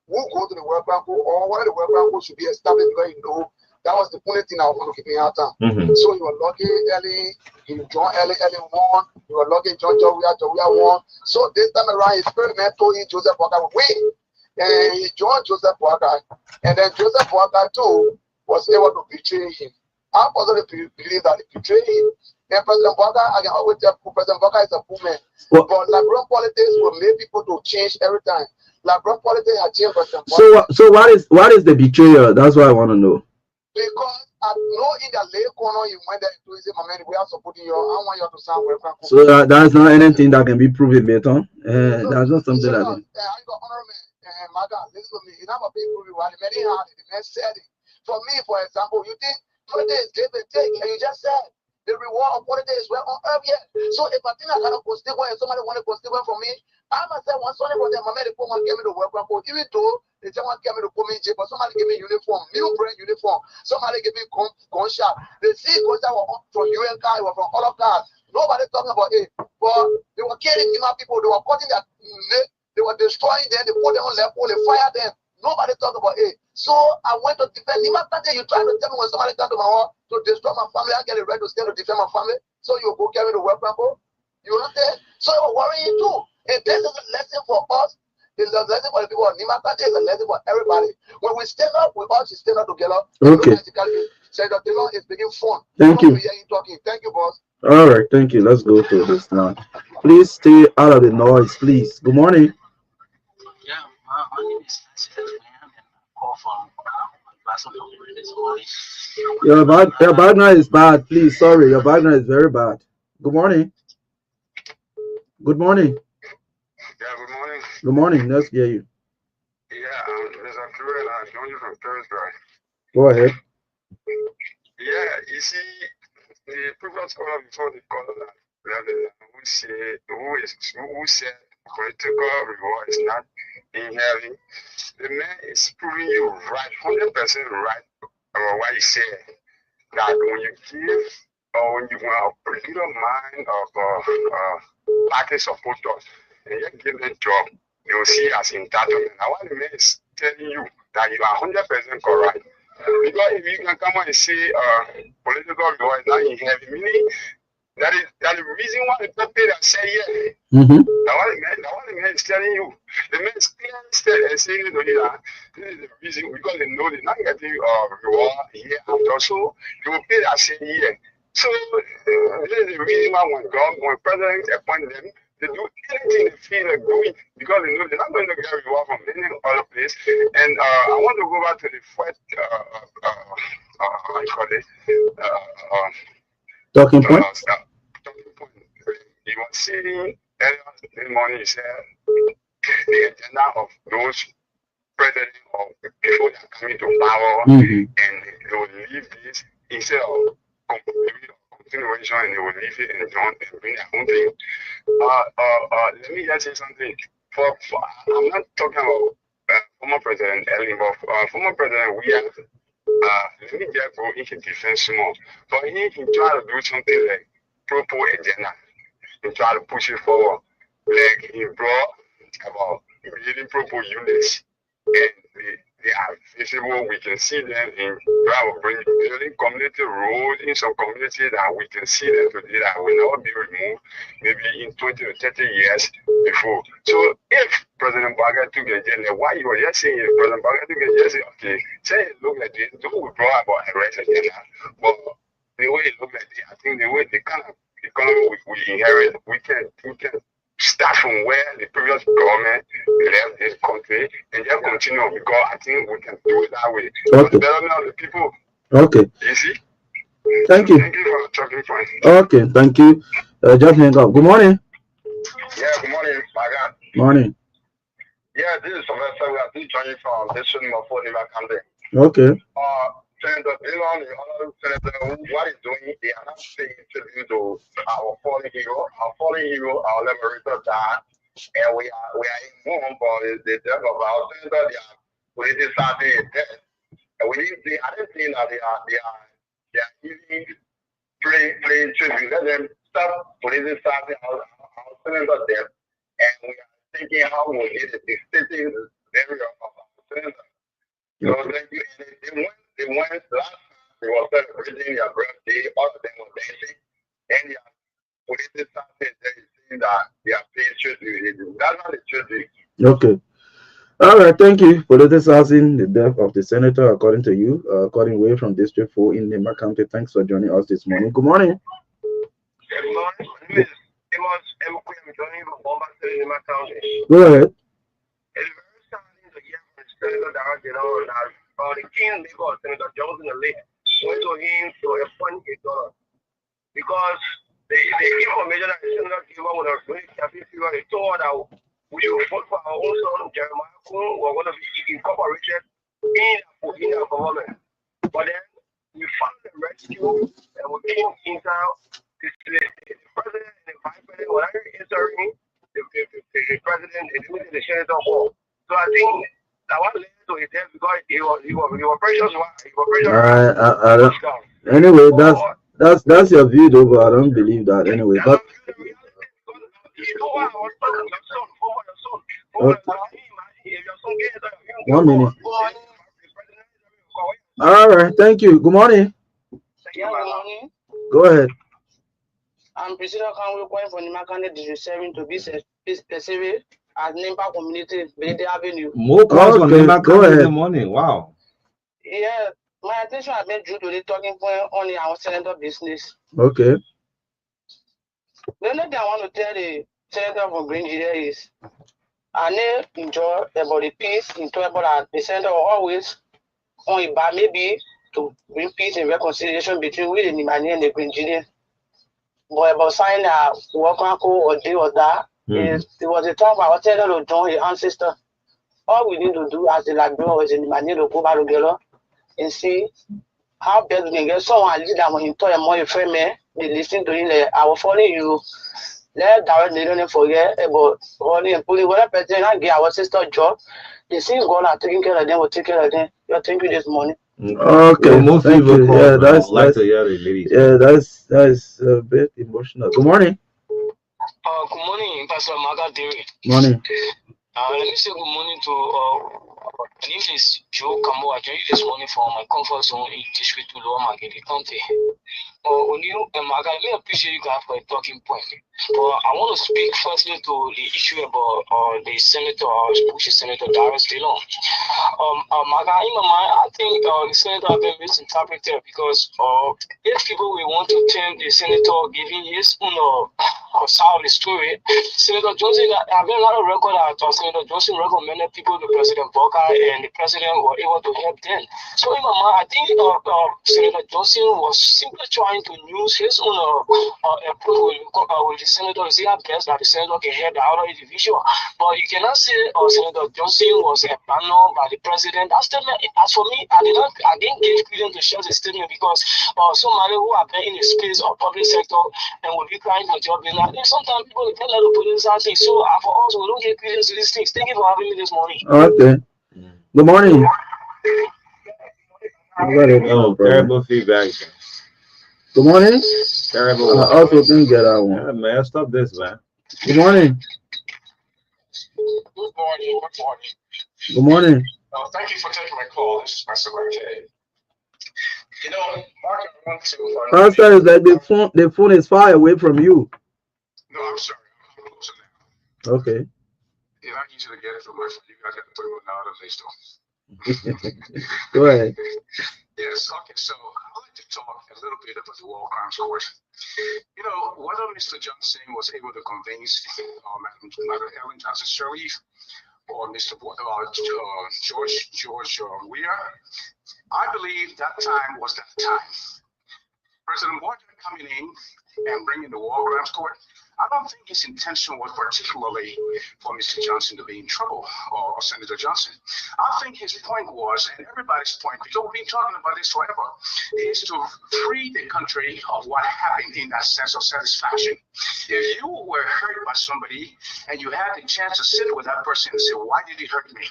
who go to the World Bank or where the World Bank should be established, because he know that was the only thing I was going to keep in our time. So he was lucky early, he joined early won, he was lucky John Joria won. So this time around his spirit man told him Joseph Walker would win. And he joined Joseph Walker. And then Joseph Walker too was able to betray him. I personally believe that he betrayed him. And President Walker, I can always tell President Walker is a fool man. But Labron politics will make people to change every time. Labron politics has changed President Walker. So what is the betrayal? That's what I want to know. Because I know in the late corner you went there to say, my man, we are supporting you. I want you to sound welcome. So that's not anything that can be proven later. That's not something that can. I got honorable my God, listen to me. You know what people do, the man had it, the man said it. For me, for example, you think 20 days give and take, and you just said the reward of 40 days were on earth yet. So if I think I got a constituent and somebody want a constituent from me, I must say one Sunday for them, my man, the poor man gave me the work report. Even though the someone gave me the put me in jail, but somebody gave me uniform, new brand uniform. Somebody gave me gunshot. They see gunshot were from UN cars, were from other cars. Nobody talking about it. But they were killing my people, they were cutting their they were destroying them, they put them on level, they fired them. Nobody talk about it. So I went to defend him. After that, you trying to tell me when somebody come to my house to destroy my family, I get a right to stand to defend my family. So you go carry the weapon, you understand? So it was worrying too. And this is a lesson for us. It's a lesson for the people of Nimakate. It's a lesson for everybody. When we stand up, we all should stand up together. Okay. Senator Taylor is making fun. Thank you. Thank you, boss. All right, thank you. Let's go to this now. Please stay out of the noise, please. Good morning. Yeah, my name is Nancy, and I call from this morning. Your background is bad, please. Sorry, your background is very bad. Good morning. Good morning. Yeah, good morning. Good morning. Let's hear you. Yeah, Mr. Fluid, I'm calling you from Thursday. Go ahead. Yeah, you see, the previous caller before the caller who said political reward is not inherent. The man is proving you right, 100% right about what he said. That when you give or when you want a little mind of party supporters and you give them job, they will see as entitlement. Now what the man is telling you that you are 100% correct. Because if you can come out and say political reward is not inherent, meaning that is the reason why the people that say yeah. Mm-hmm. Now what the man is telling you, the man is clearly saying to you that this is the reason, because they know they're not getting reward here after, so they will pay that same year. So this is the reason why when president appoint them, they do anything they feel like doing, because they know they're not going to get reward from any other place. And I want to go back to the first what you call it, talking point. He was saying earlier this morning, he said the agenda of those presidents or people that are coming to power, and they will leave this instead of continuation, and they will leave it and bring their own thing. Let me just say something. I'm not talking about former President Ellen, but former President William. Let me just go into defense more. But he tried to do something like pro agenda. He tried to push it forward. Like he brought about building pro units, and they are visible. We can see them in building community roads in some communities that we can see them today that will not be removed maybe in 20 or 30 years before. So if President Baga took a jail, why you were just saying President Baga took a jail, okay, say it look like this, don't withdraw about arrest agenda, but the way it look like this, I think the way the kind of economy we inherit, we can start from where the previous government left this country and just continue because I think we can do it that way. For the betterment of the people. Okay. You see? Thank you. Thank you for talking point. Okay, thank you. Just hang up. Good morning. Yeah, good morning, my God. Morning. Yeah, this is Sylvester. We are still joining from this one of Nima Kande. Okay. Senator Dillon, the honorable senator, what he's doing, they are not paying tribute to our fallen hero, our liberator died, and we are in mourn for the death of our senator. They are politicizing death, and I didn't think that they are even playing tribute. Let them stop politicizing our senator death, and we are thinking how we get it, extending the area of our senator. So thank you. They went last time, they were celebrating their birthday, all of them were dancing, and they are politicizing, they saying that they are paying tribute. That's not the tribute. Okay. All right, thank you. Politicizing the death of the senator, according to you, according away from District 4 in Nima County. Thanks for joining us this morning. Good morning. Good morning. My name is Amos M. I'm joining from Bomba City, Nima County. Go ahead. It's very sad to hear from Senator that, the king neighbor, Senator Johnson, the late, went to him to appoint a daughter. Because the information that the senator gave her when I was doing campaign fever, they told her that we should vote for our own son, Jeremiah Kuhn, who are going to be incorporated in our government. But then we found the rescue and we came in town. The president and the vice president were answering the president and the senator hall. So I think that was led to his death because he was precious. Anyway, that's your view, though, but I don't believe that. Anyway, but. Okay. 1 minute. All right, thank you. Good morning. Yeah, good morning. Go ahead. I'm Priscilla Kanwe calling from Nima County District 7 to be specific at Nimpa Community, Bede Avenue. More calls from Nima County in the morning. Wow. Yeah, my attention has been due to the talking point on our senator business. Okay. The only thing I want to tell the senator from Green Nigeria is I enjoy about the peace, enjoy about the senator always on a bar maybe to bring peace and reconciliation between we the Nimani and the Green Nigeria. But about signing a work or day or that, it was a time I was telling to join his ancestor. All we need to do as the Labrador is in Nimani to go back together and see how best we can get someone lead them when you talk more friend man, they listen to him like I will follow you. Let direct they don't forget about running and pulling whatever person and get our sister job. They see God are taking care of them, will take care of them. You're thank you this morning. Okay, most thank people you. call, Yeah, that's like to hear the ladies. Yeah, that's a bit emotional. Good morning. Good morning, Pastor Maga Diri. Morning. Let me say good morning to my name is Joe Kamo. I joined you this morning from my comfort zone in District 2 Lower Magadi County. Maga, I appreciate you guys for a talking point. But I want to speak firstly to the issue about the senator, Bush's Senator Darius Dillon. Maga, in my mind, I think the senator has been misinterpreted because if people will want to turn the senator giving his own side of the story, Senator Johnson, I've been a lot of record that Senator Johnson recommended people to President Volker and the president were able to help them. So in my mind, I think Senator Johnson was simply trying to use his own approach with the senator to see how best that the senator can help the other individual. But you cannot say Senator Johnson was abandoned by the president. That statement, as for me, I didn't give credence to share the statement because somebody who have been in the space of public sector and will be crying for job. I think sometimes people get a lot of political things. So for us, we don't get credence to these things. Thank you for having me this morning. Okay. Good morning. Terrible feedback. Good morning. Terrible. I also didn't get that one. Yeah, man, stop this, man. Good morning. Good morning. Good morning. Good morning. Thank you for taking my call. This is my secretary. You know, Mark, I want to. Pastor, is that the phone is far away from you. No, I'm sorry. I'm closer now. Okay. It's not easy to get it from my phone. You guys have to put it on now. Go ahead. Yes, okay, so I'd like to talk a little bit about the war crimes court. You know, whether Mr. Johnson was able to convince Madam Ellen Johnson Sirleaf or Mr. George Weir, I believe that time was that time. President Morgan coming in and bringing the war crimes court, I don't think his intention was particularly for Mr. Johnson to be in trouble or Senator Johnson. I think his point was, and everybody's point, because we've been talking about this forever, is to free the country of what happened in that sense of satisfaction. If you were hurt by somebody and you had the chance to sit with that person and say, why did he hurt me?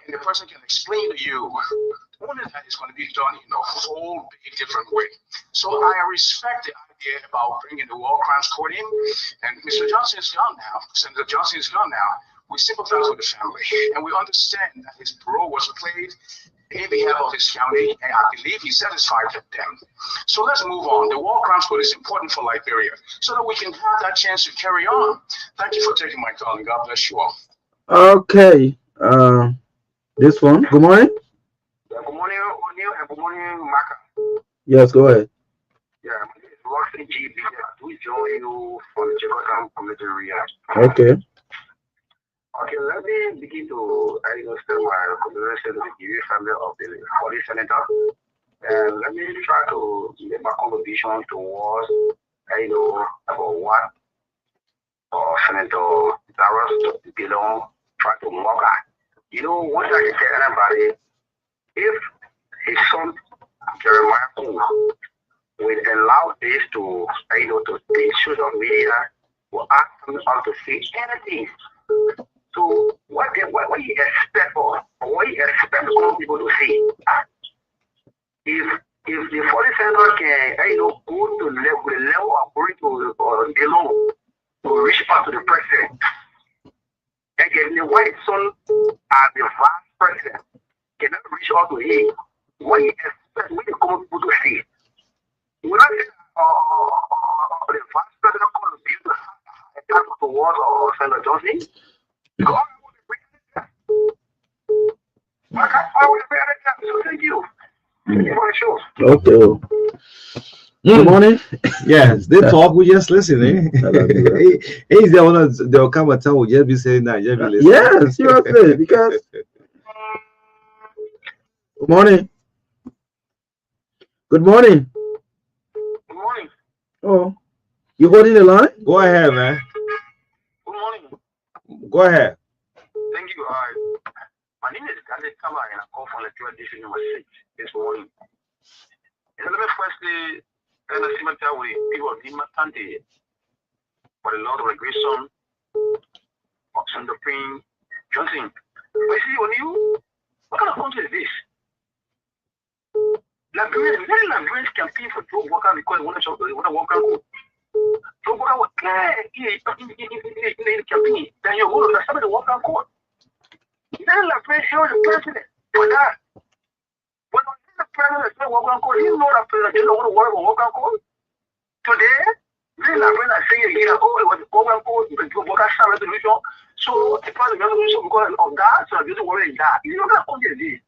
And the person can explain to you, only that is going to be done in a whole big different way. So I respect the idea about bringing the war crimes court in, and Mr. Johnson is gone now. Senator Johnson is gone now. We sympathize with the family, and we understand that his role was played in behalf of his county, and I believe he satisfied them. So let's move on. The war crimes court is important for Liberia, so that we can have that chance to carry on. Thank you for taking my call, and God bless you all. Okay. This one. Good morning. Yeah, good morning, O'Neill, and good morning, Maka. Yes, go ahead. Yeah, my name is Roxy GB. We join you from the Jakarta community area. Okay. Okay, let me begin to start my conversation with the family of the police senator. And let me try to make my contribution towards, about what Senator Darius Dillon try to mock at. What I can tell anybody, if his son Jeremiah will allow this to the social media, will ask him how to say anything. So what you expect or what you expect some people to see? If the foreign senator can go to the level of going to Dillon to reach out to the president. And getting the white son as the vice president cannot reach out to him. What you expect when you come people to see? When I say the vice president could be a type of award or Senator Johnson, God would bring it. I would bring it. So thank you. Thank you for the show. Okay. Good morning. Yes, they talk, we just listen. He's the one they'll come and tell, we just be saying that, just be listening. Yeah, seriously, because good morning. Good morning. Good morning. Oh, you holding the line? Go ahead, man. Good morning. Go ahead. Thank you. My name is Gandhi Kama, and I call from the district number 6 this morning. And let me firstly and the cemetery with people of Lima County for the Lord regression of Senator Prince Johnson. But see, when you, what kind of country is this? Many Liberians campaign for Joe Walker because they want to walk out. Joe Walker was clear in the campaign. Then you go to the summit of walk out court. Many Liberians held the president for that. When the president said walk out court, you know that president didn't want to work on walk out court. Today, many Liberians are saying again, oh, it was walk out court, but Joe Walker signed resolution. So the president resolution because of that, so the worry is that. You know that country is this.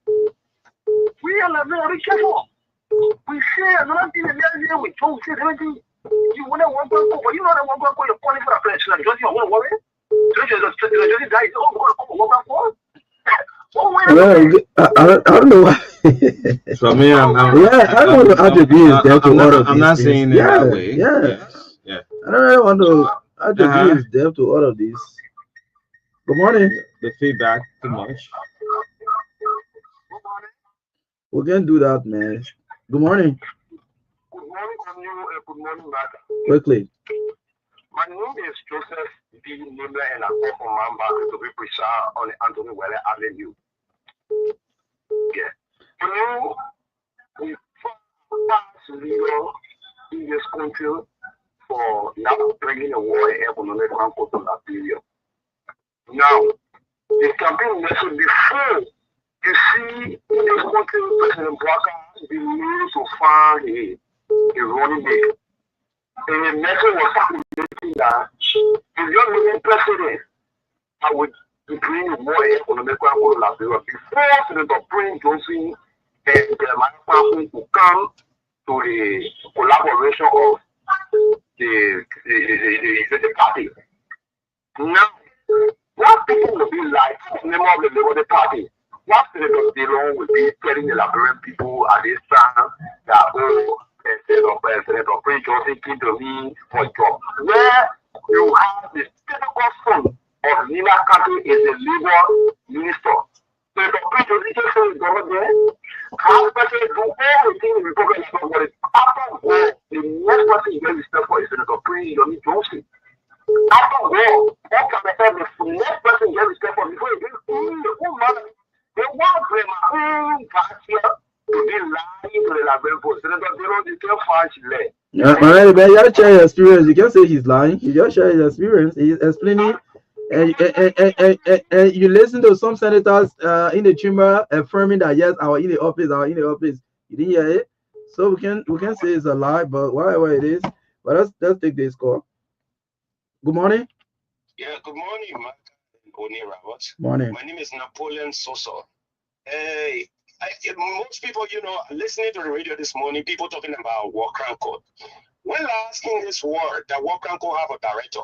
We are very careful. We say another thing we don't say everything. You want to walk out court, but you know that walk out court, you're calling for a president. Don't you want to worry? Don't you die? Oh, walk out court? Well, I don't know why. So I mean, I don't want to attribute death to all of these. I'm not saying it that way. Yeah. I don't really want to attribute death to all of these. Good morning. The feedback too much. We can't do that, man. Good morning. Good morning from you. Good morning, Maka. Quickly. My name is Joseph B. Nimble, and I come from Mamba to be precise on the Anthony Welle Avenue. Yeah. For you, we pass leader in this country for now bringing a war economic conflict to Liberia. Now, the campaign message before you see in this country, President Blacker be able to find a running mate. And the message was that if you're living president, I would between war economic and Liberia before Senator Prince Johnson and Jeremiah to come to the collaboration of the party. Now, what people will be like, name of the Liberty Party, what Senator Dillon will be telling the Liberian people at this time that, Senator Prince Johnson came to me for a job. Where you have the typical son of Nina Katu is the Labour Minister. Senator Prince Johnson is going there. How person do everything in the Republic of Ghana. After war, the next person you get respect for is Senator Prince Johnson. After war, what can I say? The next person you get respect for before you get they want to be lying to the Liberian folks. Senator Dillon, you can't find it. You gotta share your experience. You can't say he's lying. You just share his experience. He's explaining. And you listen to some senators in the chamber affirming that yes, our in the office. You didn't hear it, so we can say it's a lie, but whatever it is. But let's take this call. Good morning. Yeah, good morning, Mark and Oni Robert. Morning. My name is Napoleon Soso. Most people, listening to the radio this morning, people talking about war crime code. When asking this word, that war crime code have a director.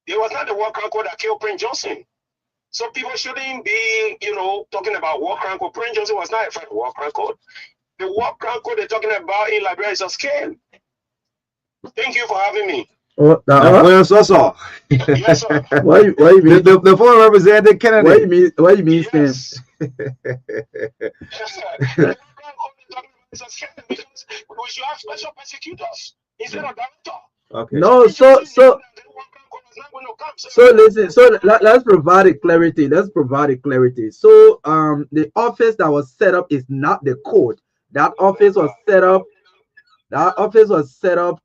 It was not the war crime code that killed Prince Johnson. So people shouldn't be, talking about war crime code. Prince Johnson was not a friend of war crime code. The war crime code they're talking about in Liberia is a scam. Thank you for having me. Oh, Yes, sir. Yes, sir. Why you mean The former representative Kennedy. why you mean Yes. The war crime code they're talking about is a scam because we should have special prosecutors instead of director. Okay. no so listen, so let's provide a clarity. So the office that was set up is not the court. That office was set up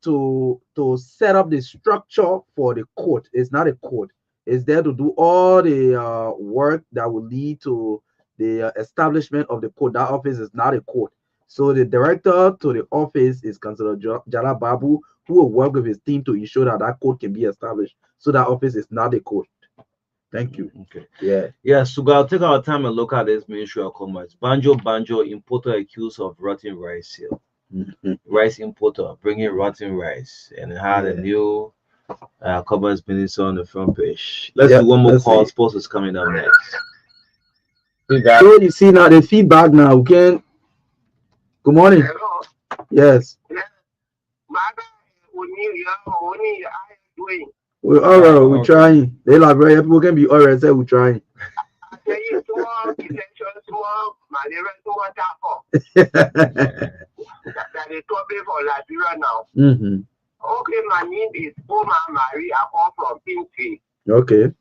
to set up the structure for the court. It's not a court. It's there to do all the work that will lead to the establishment of the court. That office is not a court. So the director to the office is Councillor Jala Babu, who will work with his team to ensure that that court can be established. So that office is not a court. Thank you. Okay. Yeah. So we'll take our time and look at this Ministry of Commerce. Banjo, importer accused of rotten rice sale. Rice importer bringing rotten rice, and it had a new Commerce Minister on the front page. Let's do one more call. Sports is coming up next. So you see now the feedback now. We can. Good morning. Hello. Yes. We're all right. We're trying. They like very people can be all right. Say we're trying. That is topic for Liberia now. Mm-hmm. Okay, my name is Oma Marie. I come from Pinky. Okay.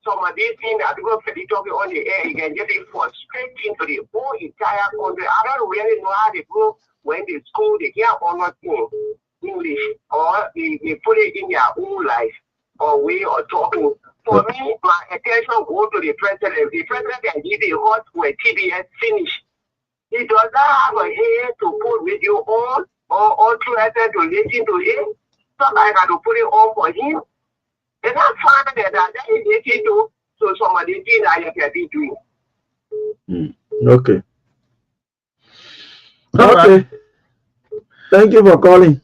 Some of these things that people say talking on the air, you can get it for straight into the whole entire country. I don't really know how they go when they school, they can't understand English, or they put it in their own life or way of talking. For me, my attention go to the president. The president can give a hot when TBS finish. He does not have a head to put video on or to listen to him. Somebody got to put it on for him. And I find that is easy to so somebody things that you can be doing. Okay. All Okay. right. Thank you for calling.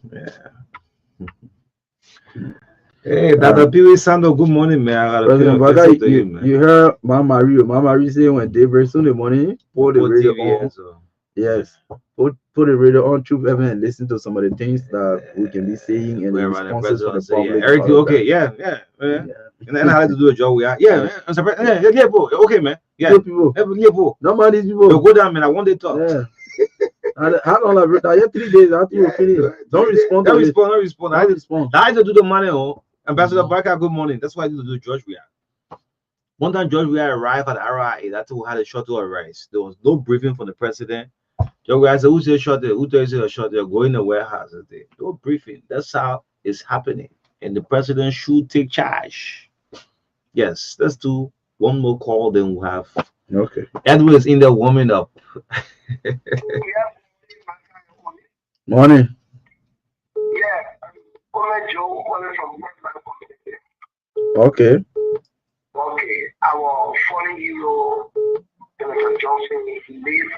Hey, Dr. Pee Wee Sando, good morning, man. I gotta President feel Baga, to you, man. you heard Mama Marie saying when daybreak soon in the morning, put the Put radio TV, on. so. Yes. Put the radio on Truth FM and listen to some of the things that we can be saying and the Where the responses from the president say, public. Eric, and you all of okay? that. Yeah. And then how to do a job we are. Yeah, man. I'm surprised. Yeah, bro. Okay, man. Yeah. Good people. Yeah, bro. None of these people. Yo, go down, man. I want to talk. Yeah. How long have I had 3 days after you finish? Don't respond to Don't it. respond. Don't respond. I had to do the money, Ambassador Barker, good morning. That's why I need to do George Weah. One time George Weah arrived at the RIA, that's who had a shuttle of rice. There was no briefing from the president. George Weah said, who said shuttle? Who tells you a shuttle? Go in the warehouse. No briefing. That's how it's happening. And the president should take charge. Yes, let's do one more call, then we'll have. Okay. Edwin is in there warming up. Morning. Yeah, Joe calling from Okay. Okay, telling you, Senator Johnson, if he lived,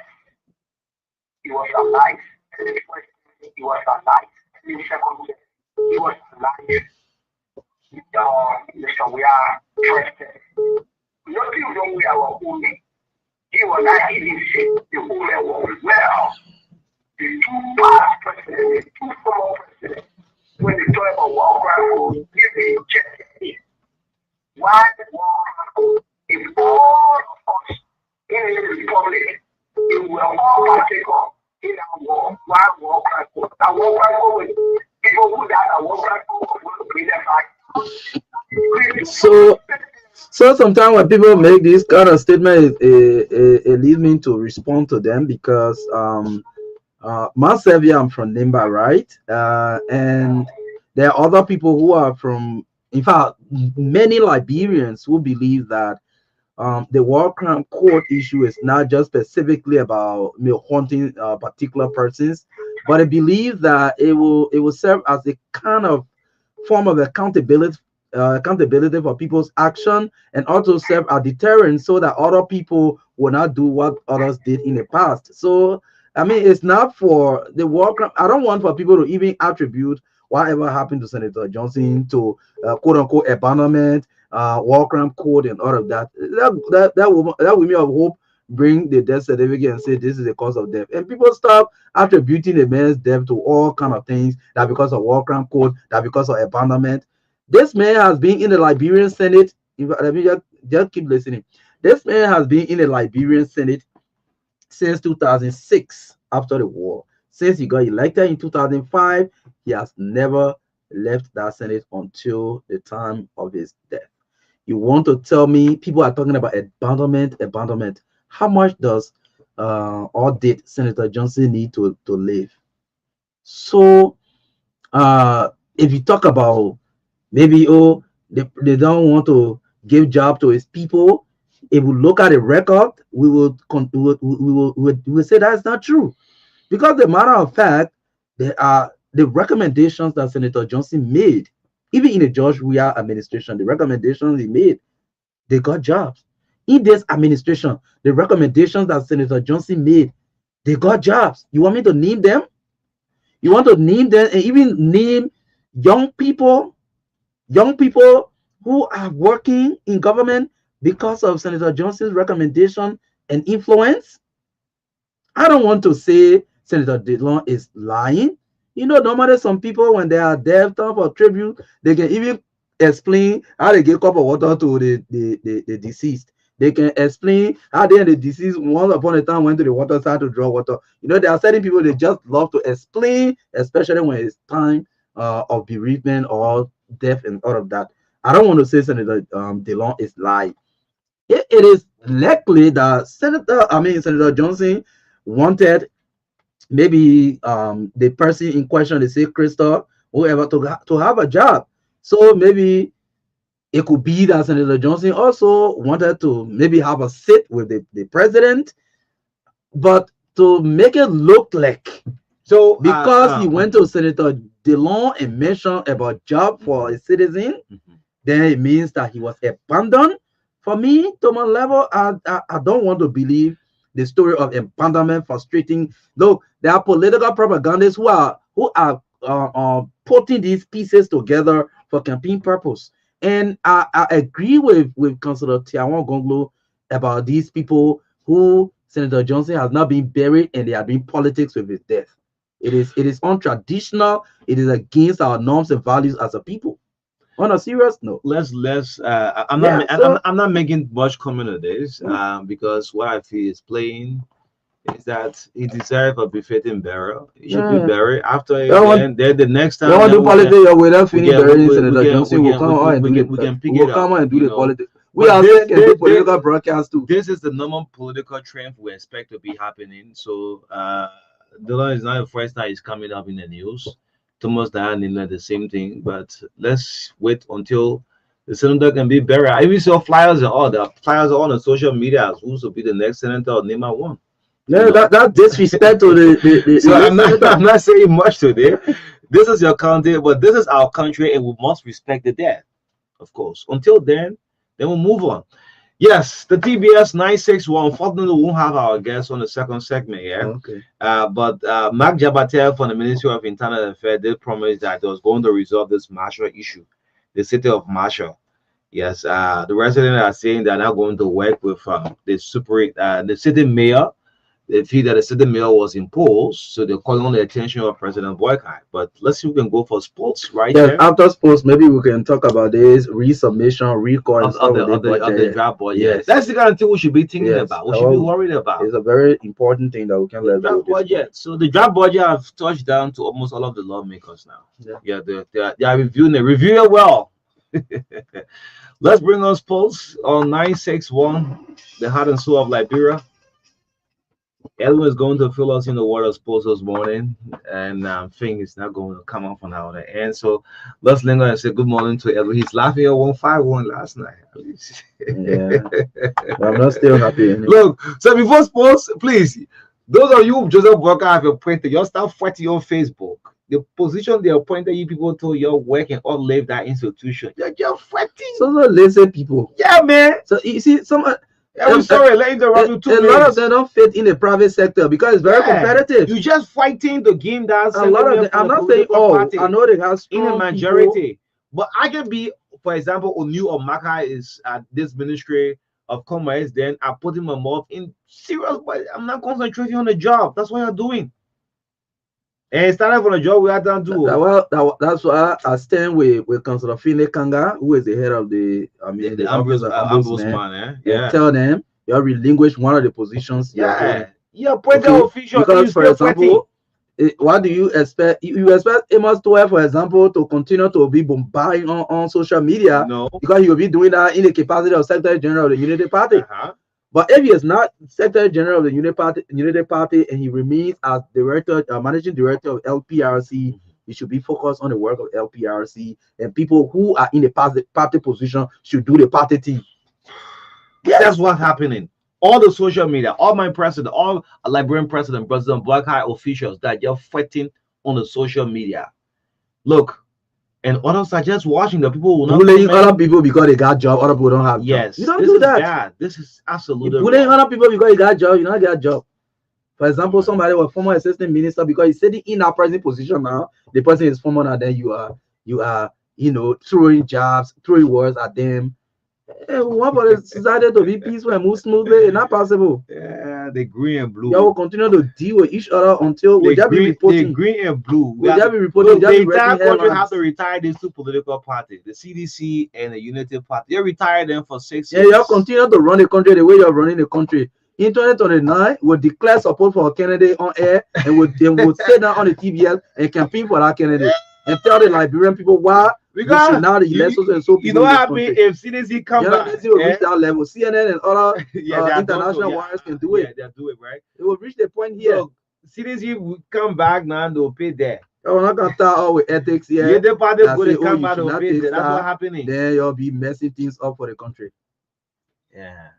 he was alive. And the first thing, he was alive. And the second thing, he was alive. Mr. We are trusted. Nothing wrong with our woman. He was not even sick. The woman was well. The two past presidents, the two former presidents, when they talk about war crime, they rejected it. Why war crime? If all of us in the republic, if we are all partaker in our war, why war crime? That war crime, people who died at war crime will bring them back. So sometimes when people make this kind of statement, it leads me to respond to them because myself, I'm from Nimba, right? And there are other people who are from, in fact, many Liberians who believe that the war crime court issue is not just specifically about hunting particular persons, but I believe that it will serve as a kind of form of accountability for people's action, and also serve a deterrent so that other people will not do what others did in the past. So I mean, it's not for the war crime. I don't want for people to even attribute whatever happened to Senator Johnson to quote unquote abandonment, war crime code, and all of that. That will me of hope bring the death certificate and say this is the cause of death, and people stop attributing the man's death to all kind of things, that because of war crime code, that because of abandonment. This man has been in the Liberian Senate. Let me just keep listening. This man has been in the Liberian Senate since 2006, after the war. Since he got elected in 2005, he has never left that Senate until the time of his death. You want to tell me people are talking about abandonment? How much does or did Senator Johnson need to live? So if you talk about maybe they don't want to give job to his people, if we look at the record, we will say that's not true, because the matter of fact, there are the recommendations that Senator Johnson made, even in the George Weah administration, the recommendations he made, they got jobs. In this administration, the recommendations that Senator Johnson made, they got jobs. You want me to name them? You want to name them and even name young people who are working in government because of Senator Johnson's recommendation and influence? I don't want to say Senator DeLong is lying. You know, normally some people, when they are deaf, time for tribute, they can even explain how they give a cup of water to the deceased. They can explain how they and the deceased once upon a time went to the water side to draw water. You know, there are certain people they just love to explain, especially when it's time of bereavement or death and all of that. I don't want to say Senator DeLong is lying. It is likely that Senator Johnson wanted maybe the person in question, they say Crystal, whoever, to have a job. So maybe it could be that Senator Johnson also wanted to maybe have a sit with the president, but to make it look like, so because he went to Senator DeLong and mentioned about job for a citizen, then it means that he was abandoned. For me, to my level, I don't want to believe the story of abandonment, frustrating. Though there are political propagandists who are putting these pieces together for campaign purpose. And I agree with Councillor Tiawan Gonglo about these people who Senator Johnson has not been buried and they are doing politics with his death. It is untraditional. It is against our norms and values as a people. On a serious note, I'm not making much comment on this because what I feel is plain is that he deserves a befitting burial. He should be buried after then the next time. You want to do politics without finishing burying Senator Johnson? We'll come on and do the politics. We are can do political broadcast too. This is the normal political trend we expect to be happening. So DeLong is not the first time he's coming up in the news. Thomas Diane, the same thing, but let's wait until the senator can be buried. I even saw flyers and all the flyers are on the social media as who's to be the next senator of Nima 1. No, that disrespect to the so I'm not saying much today. This is your country, but this is our country, and we must respect the dead, of course. Until then we'll move on. Yes, the TBS 961. Unfortunately, we won't have our guests on the second segment, yeah. Okay. But Mark Jabatel from the Ministry of Internal Affairs did promise that they was going to resolve this Marshall issue, the city of Marshall. Yes, the residents are saying they're not going to work with the city mayor. They feel that the city mayor was imposed, so they're calling on the attention of President Boycott. But let's see if we can go for sports right Yes, here. after sports, maybe we can talk about this resubmission, recall, and stuff Of the draft budget. Yes. That's the kind of thing we should be thinking Yes. about. We should be worried about. It's a very important thing that we can let go. Draft budget. So the draft budget have touched down to almost all of the lawmakers now. Yeah, they are reviewing it. Review it well. Let's bring us polls on 961, the heart and soul of Liberia. Edwin is going to fill us in the water sports this morning, and I think it's not going to come off on our end. So let's linger and say good morning to Edwin. He's laughing at 151 last night. Yeah, I'm not still happy. Look, so before sports, please, those of you who Joseph Walker have appointed, you start fighting on Facebook. The position they appointed you people to your work and all leave that institution. You're fighting. So lazy people. Yeah, man. So you see, I'm sorry, let me interrupt you 2 minutes. A lot of them don't fit in the private sector because it's very competitive. You're just fighting the game that's a lot of them. I'm not saying all. I know they have in the majority, but I can be, for example, Onu or Maka is at this Ministry of Commerce. Then I put him a mouth in serious, but I'm not concentrating on the job. That's what you're doing. And it started from the job we had to do. That's why I stand with Councillor Fine Kanga, who is the head of the ombudsman. Yeah. Tell them you have relinquished one of the positions. Yeah. You appoint the official. Because, for example, what do you expect? You expect Amos Toer, for example, to continue to be bombarding on social media? No. Because he will be doing that in the capacity of Secretary General of the Unity Party. But if he is not Secretary General of the Unity Party, and he remains as managing director of LPRC, he should be focused on the work of LPRC, and people who are in the party position should do the party thing. Yes. That's what's happening. All the social media, all my president, all Liberian president, Black High officials that you're fighting on the social media. Look, and others are just watching. The people will not bullying other people because they got job. Other people don't have. Yes, job. You don't do that. Bad. This is absolutely bullying other people because they got job. You don't get job. For example, somebody was former assistant minister because he's sitting in a present position now. The person is former, and then you are throwing jabs, throwing words at them. One for the society to be peaceful and move smoothly. It's not possible. Yeah, the green and blue. They will continue to deal with each other until the green and blue. Will that be reporting? The entire country have to retire these two political parties, the CDC and the Unity Party. They retire them for 6 years. Yeah, you continue to run the country the way you're running the country. In 2029, we'll declare support for a candidate on air, and we'll sit down on the TVL and campaign for that candidate and tell the Liberian people why. Because now the elections and so you know what happens if CDC come back. They will reach that level. CNN and other international wires can do it. Yeah, they'll do it, right? They will reach the point here. So, CDC will come back now and they'll pay there. I'm not gonna start all with ethics here. Yeah, the party will come back and pay there. That's what's happening. Then you'll be messing things up for the country. Yeah.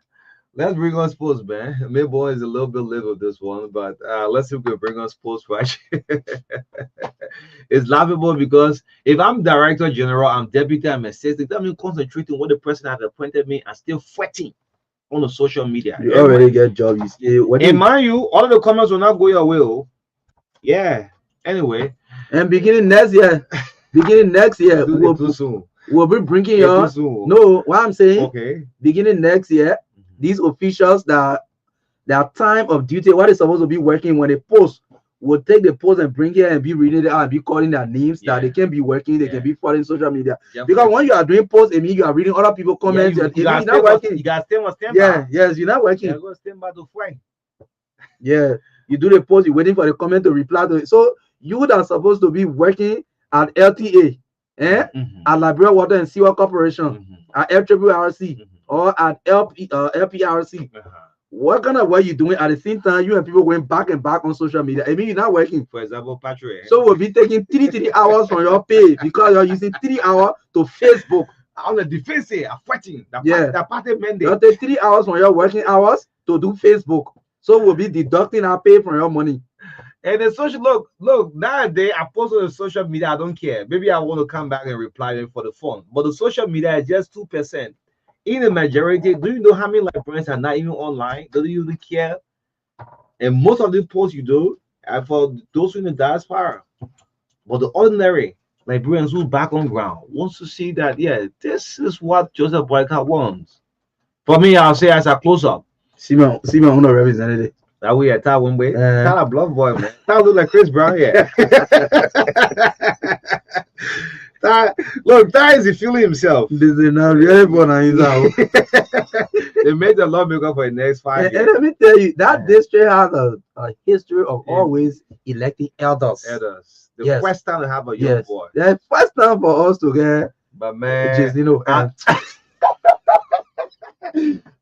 Let's bring on sports, man. Maybe is a little bit late with this one, but let's see if we can bring on sports right. It's laughable because if I'm director general, I'm deputy, I'm assistant, that means concentrating on what the president has appointed me and still fighting on the social media. You already get job. You see, and mind you, all of the comments will not go your way. Yeah. Anyway. And beginning next year, we'll be bringing your. No, what I'm saying. Okay. Beginning next year. These officials that their time of duty, what is supposed to be working when they post, will take the post and bring it and be reading it out and be calling their names that they can be working, they can be following social media. Because when you are doing posts, it means you are reading other people's comments and you're not working. You got to stand yes, you're not working. Yeah, you do the post, you're waiting for the comment to reply to it. So you that are supposed to be working at LTA, at Liberia Water and Sewer Corporation, at FRRC, or at LPRC. What kind of work you doing at the same time? You and people going back and back on social media. I mean, you're not working. For example, Patrick. So we'll be taking 3 hours from your pay because you're using 3 hours to Facebook. On the defense, I'm fighting. That party mandate. You take 3 hours from your working hours to do Facebook. So we'll be deducting our pay from your money. And the social look nowadays I post on the social media. I don't care. Maybe I want to come back and reply them for the phone, but the social media is just 2%. in the majority, do you know how many Liberians are not even online? Do you really care? And most of the posts you do are for those in the diaspora. But the ordinary Liberians who back on ground wants to see that, yeah, this is what Joseph Boycott wants. For me, I'll say as a close up. See my own representative. That way, I thought one way. That a bluff boy, man. That look like Chris Brown, yeah. Look, that is feeling himself. This is not really born on his house. They made the lawmaker for the next 5 years. And let me tell you, that district has a history of always electing elders. The first time to have a young boy. The first time for us to get, but man, which is, you know,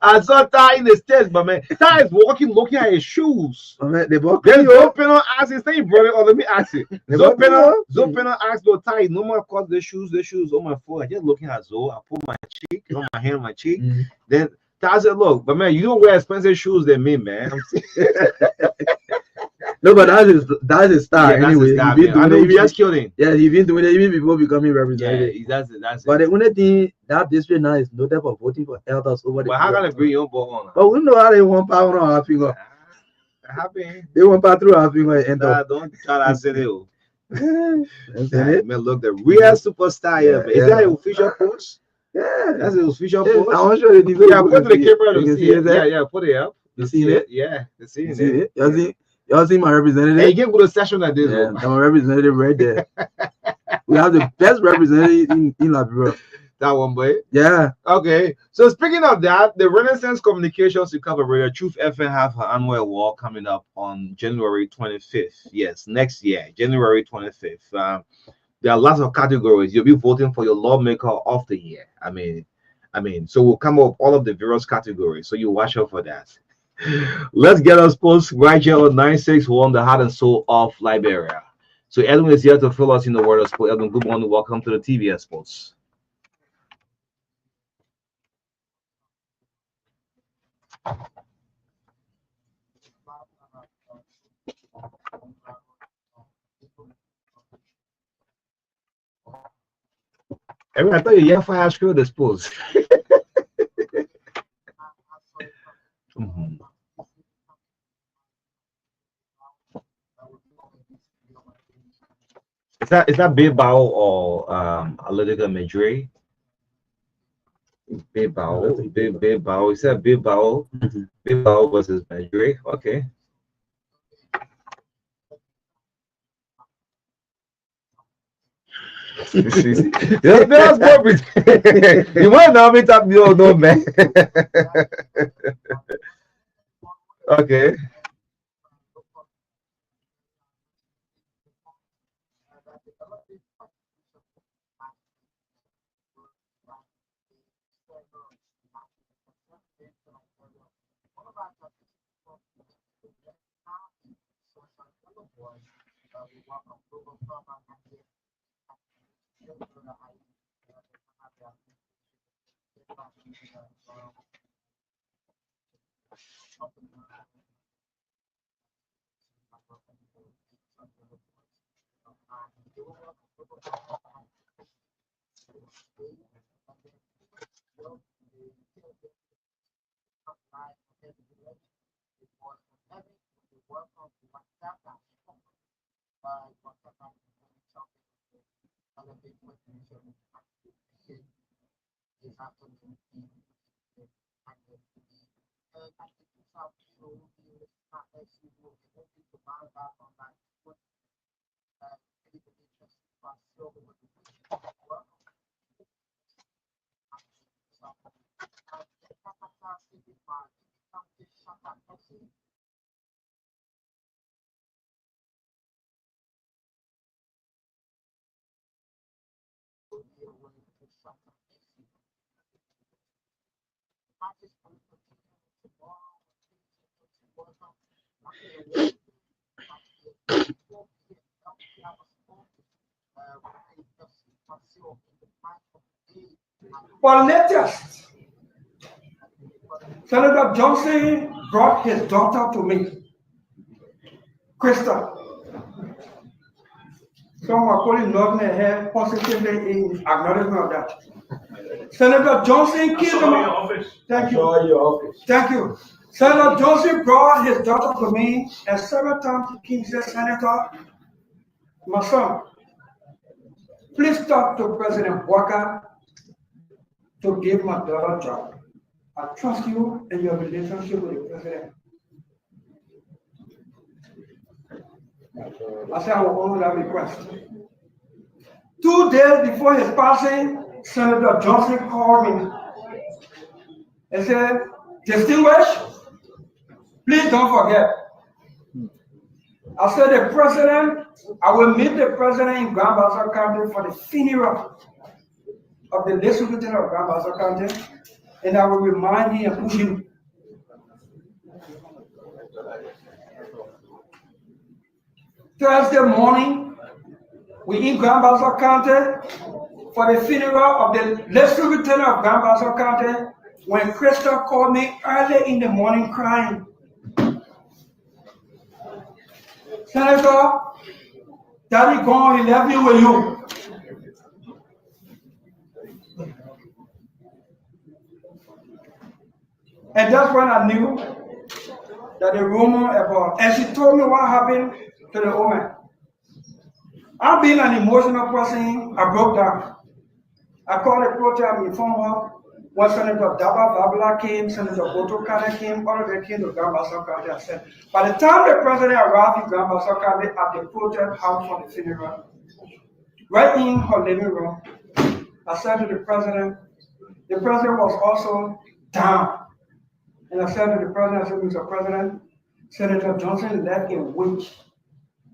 I saw Ty in the States, but man, Ty is walking, looking at his shoes. Man, they both then Zopeno asked his thing, brother. Or let me ask you. Zopeno asked no Ty, no more cause the shoes on my phone. I just looking at Zo. I put my cheek, on my hand on my cheek. Then Ty said, look, but man, you don't wear expensive shoes than me, man. No, but that is style anyway. I know we just killed him. Yeah, he's been doing it even before becoming representative. Yeah, that's it. But the only thing that district now is noted for voting for elders over the. But how can I bring your boy on? But we know how they want power on our finger. They want power through our finger and enter. Don't try to say it. Man, look, the real superstar here. Is that an official post? Yeah, that's an official post. I want to show you the Yeah, go to the camera to see it. Yeah, put it up. You see it? Yeah, you see it. Y'all see my representative? Hey, you can go to a session like this. Yeah, I'm a representative right there. We have the best representative in Liberia. That one, boy. Yeah. Okay. So speaking of that, the Renaissance Communications Recovery Radio Truth FM have her annual award coming up on January 25th. Yes, next year, January 25th. There are lots of categories. You'll be voting for your lawmaker of the year. I mean, so we'll come up with all of the various categories. So you watch out for that. Let's get us post right here on 961, the heart and soul of Liberia. So Edwin is here to fill us in the word of sport. Edwin, good morning. Welcome to the TVS Sports. Edwin, I thought you here for high school the sports. Is that Bilbao or Atletico Madrid? Bilbao. Is that Bilbao? Bilbao versus Madrid. Okay. That's what you want to know me top you no man. Okay. For latest, Senator Johnson brought his daughter to me, Krista. Some are calling loving her positively in acknowledgement of that. Senator Johnson came to my office. Thank you. Thank you. Senator Johnson brought his daughter to me, and several times he came and said, Senator, my son, please talk to President Walker to give my daughter a job. I trust you and your relationship with the president. I said I will honor that request. 2 days before his passing, Senator Johnson called me and said, Distinguished, please don't forget. I said, the president, I will meet the president in Grand Bassa County for the funeral of the late Superintendent of Grand Bassa County, and I will remind him and push him. Thursday morning, we in Grand Bassa County for the funeral of the late Superintendent of Grand Bassa County, when Crystal called me early in the morning crying. Senator, Daddy gone, he left me with you. And that's when I knew that the rumor about, and she told me what happened to the woman. I've been an emotional person, I broke down. I called the protest, informed her. When Senator Daba Babla came, Senator Boto Kane came, all of them came to Grand Bassa County. I said, by the time the president arrived in Grand Bassa County at the protest house for the funeral, right in her living room, I said to the president was also down. And I said to the president, I said, Mr. President, Senator Johnson left a witch,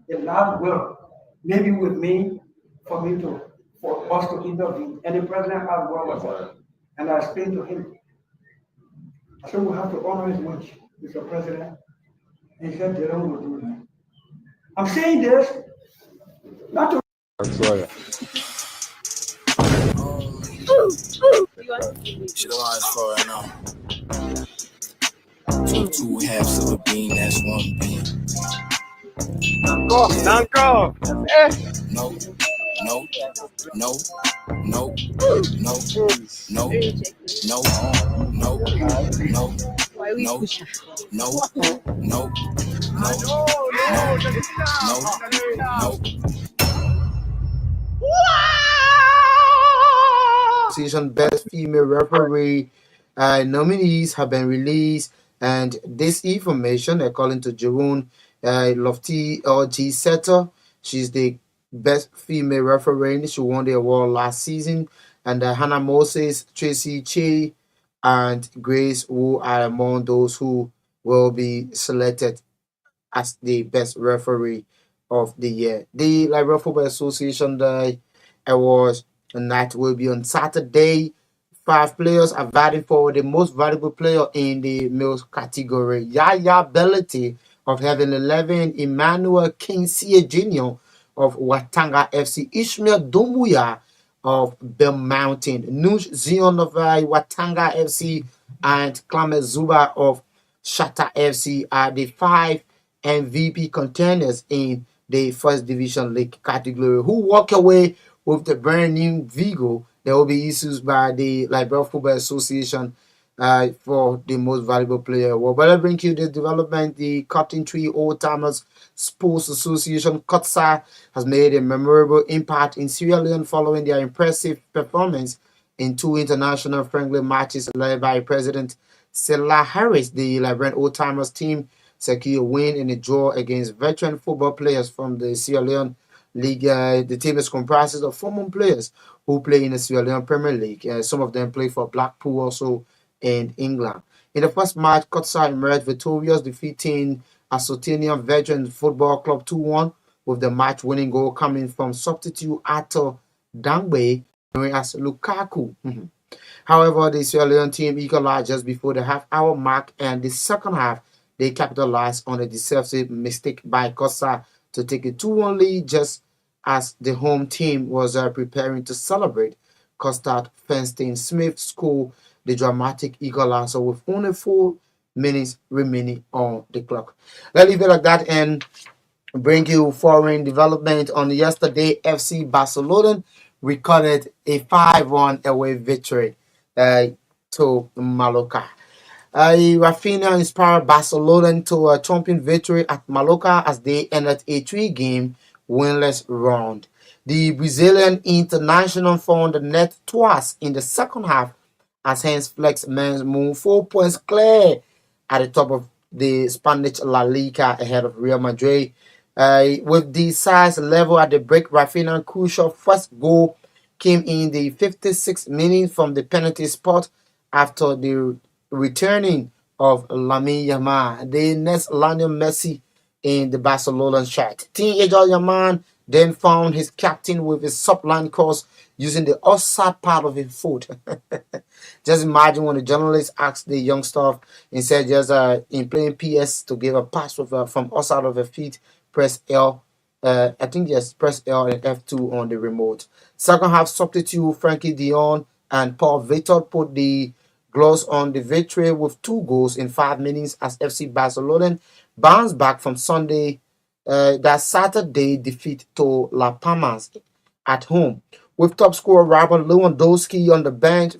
a last will, maybe with me, for us to intervene. And the president asked what was it. And I explained to him. I said, we have to honor his wish, Mr. President. And he said, they don't want to do that. I'm saying this, not to. Shit alive for right now. Two halves of a bean, that's one bean. No. Season Best Female Referee nominees have been released, and this information, according to Jerome Lofty LG Setter, she's the best female referee. She won the award last season, and Hannah Moses, Tracy Che, and Grace Wu are among those who will be selected as the best referee of the year. The Liberia Football Association awards night will be on Saturday. 5 players are vying for the most valuable player in the males category. Yaya Belity of Heaven 11, Emmanuel Kingsley Jr. of Watanga FC, Ishmael Dumbuya of Bell Mountain, Nush Zion of Watanga FC, and Clement Zuba of Shatta FC are the 5 MVP contenders in the First Division League category, who walk away with the brand new Vigo that will be issued by the Liberia Football Association for the most valuable player award. But I bring you this development. The Cotton Tree Old Timers Sports Association, COTSA, has made a memorable impact in Sierra Leone following their impressive performance in 2 international friendly matches led by President Sela Harris. The Liberian Old Timers team secured a win in a draw against veteran football players from the Sierra Leone League. The team is comprised of former players who play in the Sierra Leone Premier League. Some of them play for Blackpool also in England. In the first match, Kotsa emerged victorious, defeating Asotenian Veteran Football Club 2-1, with the match-winning goal coming from substitute Ato Dangbe, known as Lukaku. However, the Sierra Leone team equalized just before the half-hour mark, and the second half, they capitalized on a decisive mistake by Kotsa to take a 2-1 lead just as the home team was preparing to celebrate. Costard Feinstein Smith scored the dramatic equalizer with only 4 minutes remaining on the clock. Let's leave it like that and bring you foreign development. On yesterday, FC Barcelona recorded a 5-1 away victory to Mallorca. Rafinha inspired Barcelona to a champion victory at Mallorca as they ended a 3-game winless round. The Brazilian international found the net twice in the second half as Hans Flick's men moved 4 points clear at the top of the Spanish La Liga ahead of Real Madrid. With the size level at the break, Rafinha's crucial first goal came in the 56th minute from the penalty spot after the returning of Lamine Yamal. The next Lionel Messi in the Barcelona shirt. Teenager Yamal then found his captain with his subline cross using the offside part of his foot. Just imagine when the journalist asked the youngster instead just in playing PS to give a pass with from outside of the feet, press L. I think just press L and F2 on the remote. Second half substitute Frankie de Jong and Paul Victor put the gloss on the victory with 2 goals in 5 minutes as FC Barcelona bounced back from that Saturday defeat to La Palmas at home. With top scorer Robert Lewandowski on the bench,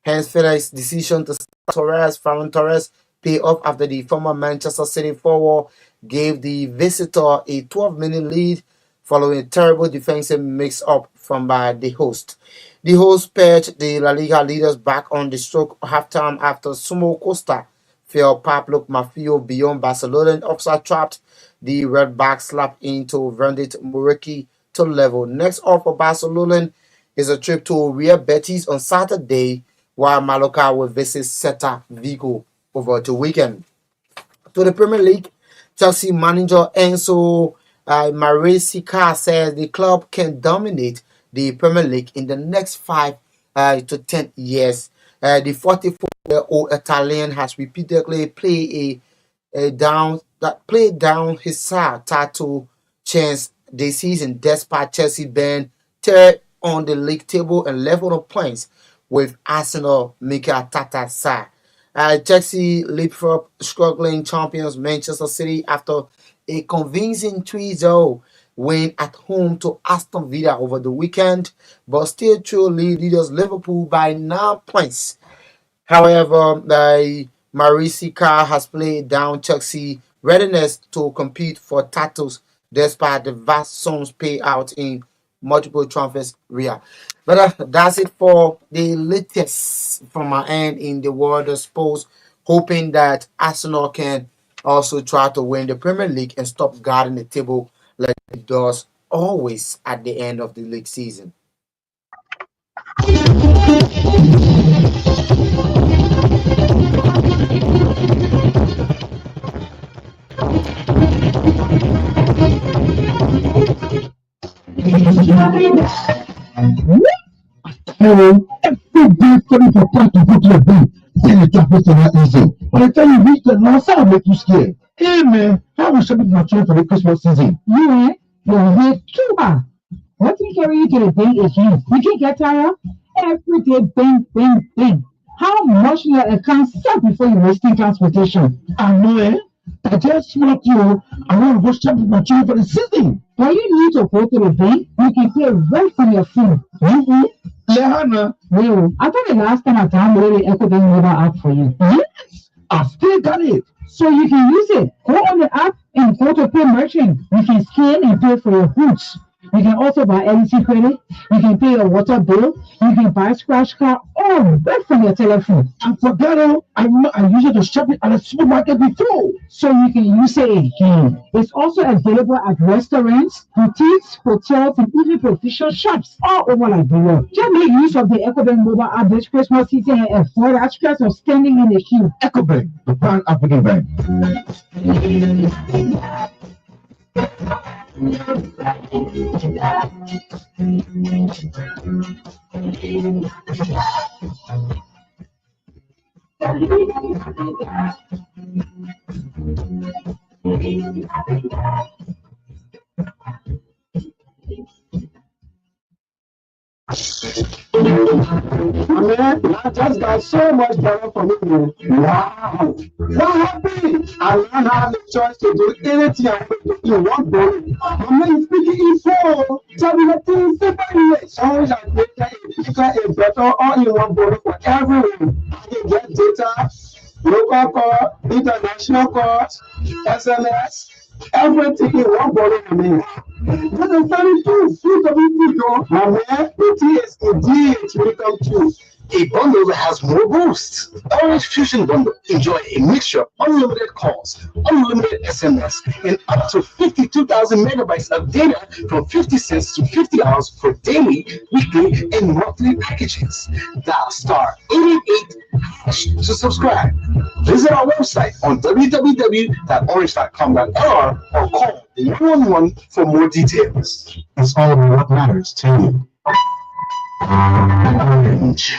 Hans Flick's decision to start Ferran Torres pay off after the former Manchester City forward gave the visitor a 12-minute lead following a terrible defensive mix-up from the host. The host paired the La Liga leaders back on the stroke halftime after Sumo Costa fell Pablo Mafio beyond Barcelona offside trapped. The red back slapped into Verdit Muriqi to level. Next up for Barcelona is a trip to Real Betis on Saturday, while Mallorca will visit Celta Vigo over the weekend. To the Premier League, Chelsea manager Enzo Maresca says the club can dominate the Premier League in the next 5 to 10 years. The 44-year-old Italian has repeatedly played down his side title chance this season, despite Chelsea being third on the league table and level of points with Arsenal Mikel Arteta's side. Chelsea leapfrog struggling champions Manchester City after a convincing 3-0 win at home to Aston Villa over the weekend, but still through leaders Liverpool by 9 points. However, Maresca has played down Chelsea readiness to compete for titles despite the vast sums paid out in multiple transfers. But that's it for the latest from my end in the world of sports, hoping that Arsenal can also try to win the Premier League and stop guarding the table like it does always at the end of the league season. Hello, every day coming for part to go to your bank. Then the traffic is not easy. By the time you reach the last, I'll make you scared. Hey man, how will shopping for children for the Christmas season? You're here too hard. What will carry you to the bank again? You can get tired. Every day, bang. How much will your account sell before you wasting transportation? I know, eh? I just want you. I want to go shopping for children for the season. When you need to go to the bank, you can pay right from your phone. Lehana. Well, I thought the last time I downloaded the EcoBank mobile app for you. Yes, I still got it. So you can use it. Go on the app and go to pay merchant. You can scan and pay for your goods. You can also buy LEC credit. You can pay your water bill. You can buy scratch card all right from your telephone. I forgot it. I used it to shop it at a supermarket before. So you can use it again. It's also available at restaurants, boutiques, hotels, and even provision shops all over Liberia. Just make use of the EcoBank mobile app this Christmas season and avoid that stress of standing in the queue. EcoBank, the Pan African Bank. Man, I just got so much better from it, man. Wow. What happened? I learned how the choice to do anything I want to do in one day. I'm not speaking in full. Tell me the things separately. So I make a better all in one body for everyone. I can get data, local call, international calls, SMS, everything in one body for me. That is very true. My man, it is indeed to become true. A bundle that has more boosts. Orange Fusion Bundle. Enjoy a mixture of unlimited calls, unlimited SMS, and up to 52,000 megabytes of data from 50 cents to 50 hours for daily, weekly, and monthly packages. Dial star 888 hash to subscribe. Visit our website on www.orange.com.lr or call 111 for more details. It's all about what matters to you. Orange.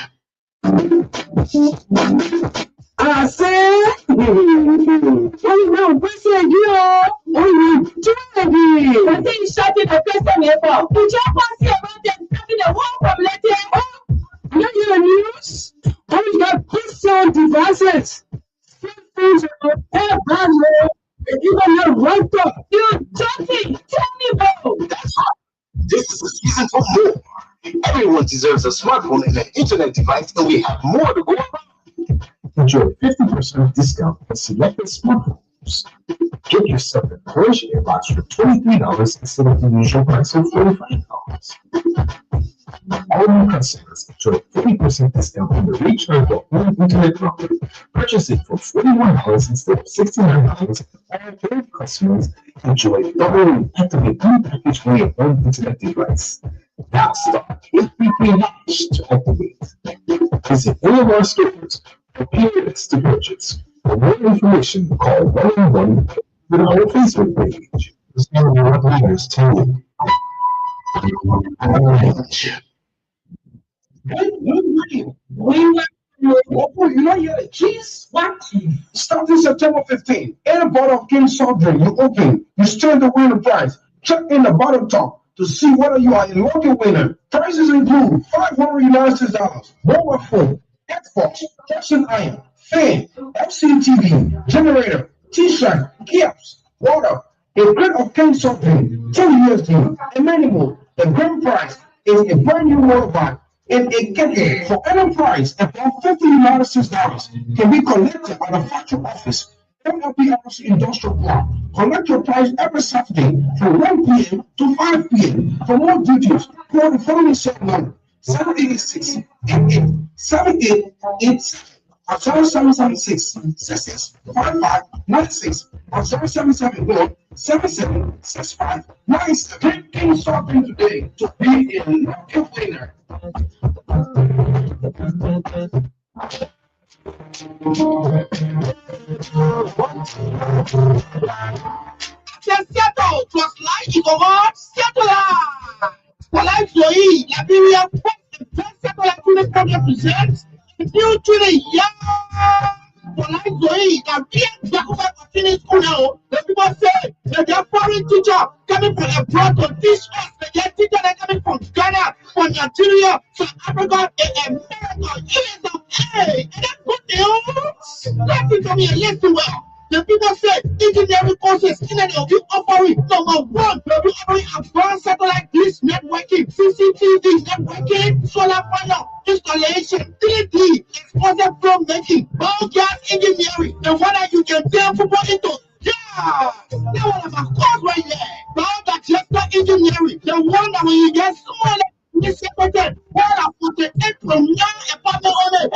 I said, oh no, what's it you? Oh, you Jordy. What thing shouting the person ever? Did you pass here about them having a war from later? Oh, you know the news? Oh, you got pistol devices. Things are brand new. And you got your right up. You talking? Tell me about. That's hot. This is the season for more. Everyone deserves a smartphone and an internet device, and we have more to go around. Enjoy 50% discount on selected smartphones. Get yourself a Porsche Airbox for $23 instead of the usual price of $45. All new customers enjoy 50% discount on the rechargeable home internet router. Purchase it for $41 instead of $69. All third customers enjoy double and activate unpackaged for your home internet device. Now start 833 hash to activate. Visit any of our stores or periods to purchase. For more information, call 111 with our Facebook page. It's all what matters to you. Orange. You know your cheese? What? Starting September 15th, any bottle of King soft drink you open, you stand to win the prize. Check in the bottom top to see whether you are a lucky winner. Prizes include $500 mobile phone, Xbox, Jackson Iron, fan, LCTV, generator, T-shirt, caps, water, a crate of King soft drink, 10 USD, and many more. The grand prize is a brand new motorbike and a kettle for any price above $50 can be collected at the factory office. MLPRC Industrial Park. Collect your prize every Saturday from 1 p.m. to 5 p.m. For more details, call the following cell number 786 7887 or 0776 665596 or 0771 776597. Drinking something today to be a lucky winner. Settle plus life over settle. For life to eat, Liberia the best satellite unit program presents due to the young. For life to eat, Liberia Jacoba continues school now. The people say that their foreign teacher coming from abroad to teach us. Their teacher that coming from Ghana, from Nigeria, South Africa, and America. USA. Hey, and that's good news. Listen to me and listen well. The people say engineering courses in an will be offering number one, they'll be offering advanced satellite dish networking, CCTV networking, solar panel installation, 3D, explosive film making, oil gas engineering, and whether you can turn people into that one of my course right there. Biodigester engineering, the one that when you get someone this secretary, all of 48 from young apartment owner,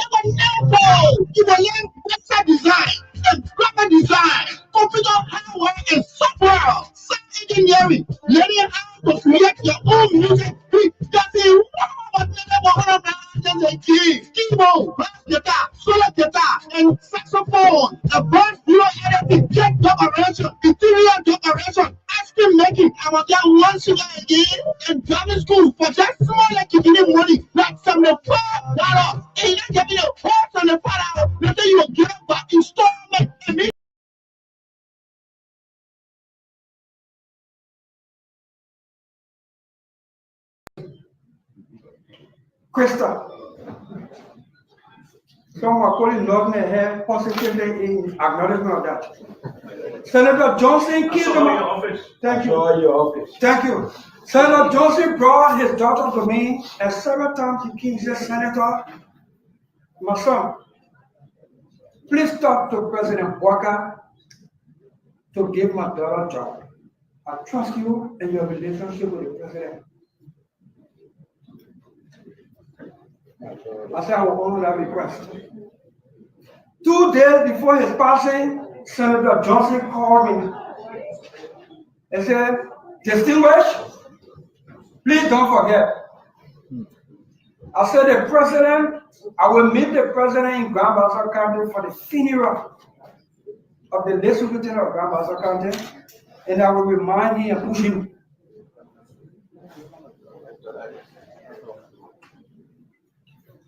you will learn website design and graphic design, computer hardware and software, sound engineering, learning how to create your own music, keyboard, bass guitar, solo guitar, and saxophone, advanced video editing, cake decoration, interior decoration, ice cream making, I was there once again, and driving school for just small like you need money, like $74, and you get me a horse on the $4, later you will get up by installment, and me. Krista. Someone calling nodding their head positively in acknowledgement of that. Senator Johnson killed him. Thank you. Thank you. Senator Johnson brought his daughter to me, and several times he said, Senator, my son, please talk to President Walker to give my daughter a job. I trust you and your relationship with the president. I said I will honor that request. 2 days before his passing, Senator Johnson called me and said, Distinguished, please don't forget. I said, the president, I will meet the president in Grand Bassa County for the funeral of the late Superintendent of Grand Bassa County, and I will remind him and push him.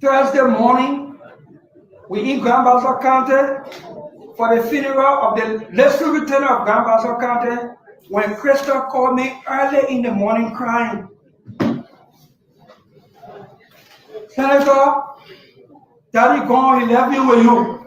Thursday morning, we in Grand Bassa County for the funeral of the late Superintendent of Grand Bassa County when Krista called me early in the morning crying. Senator, Daddy gone, he left me with you.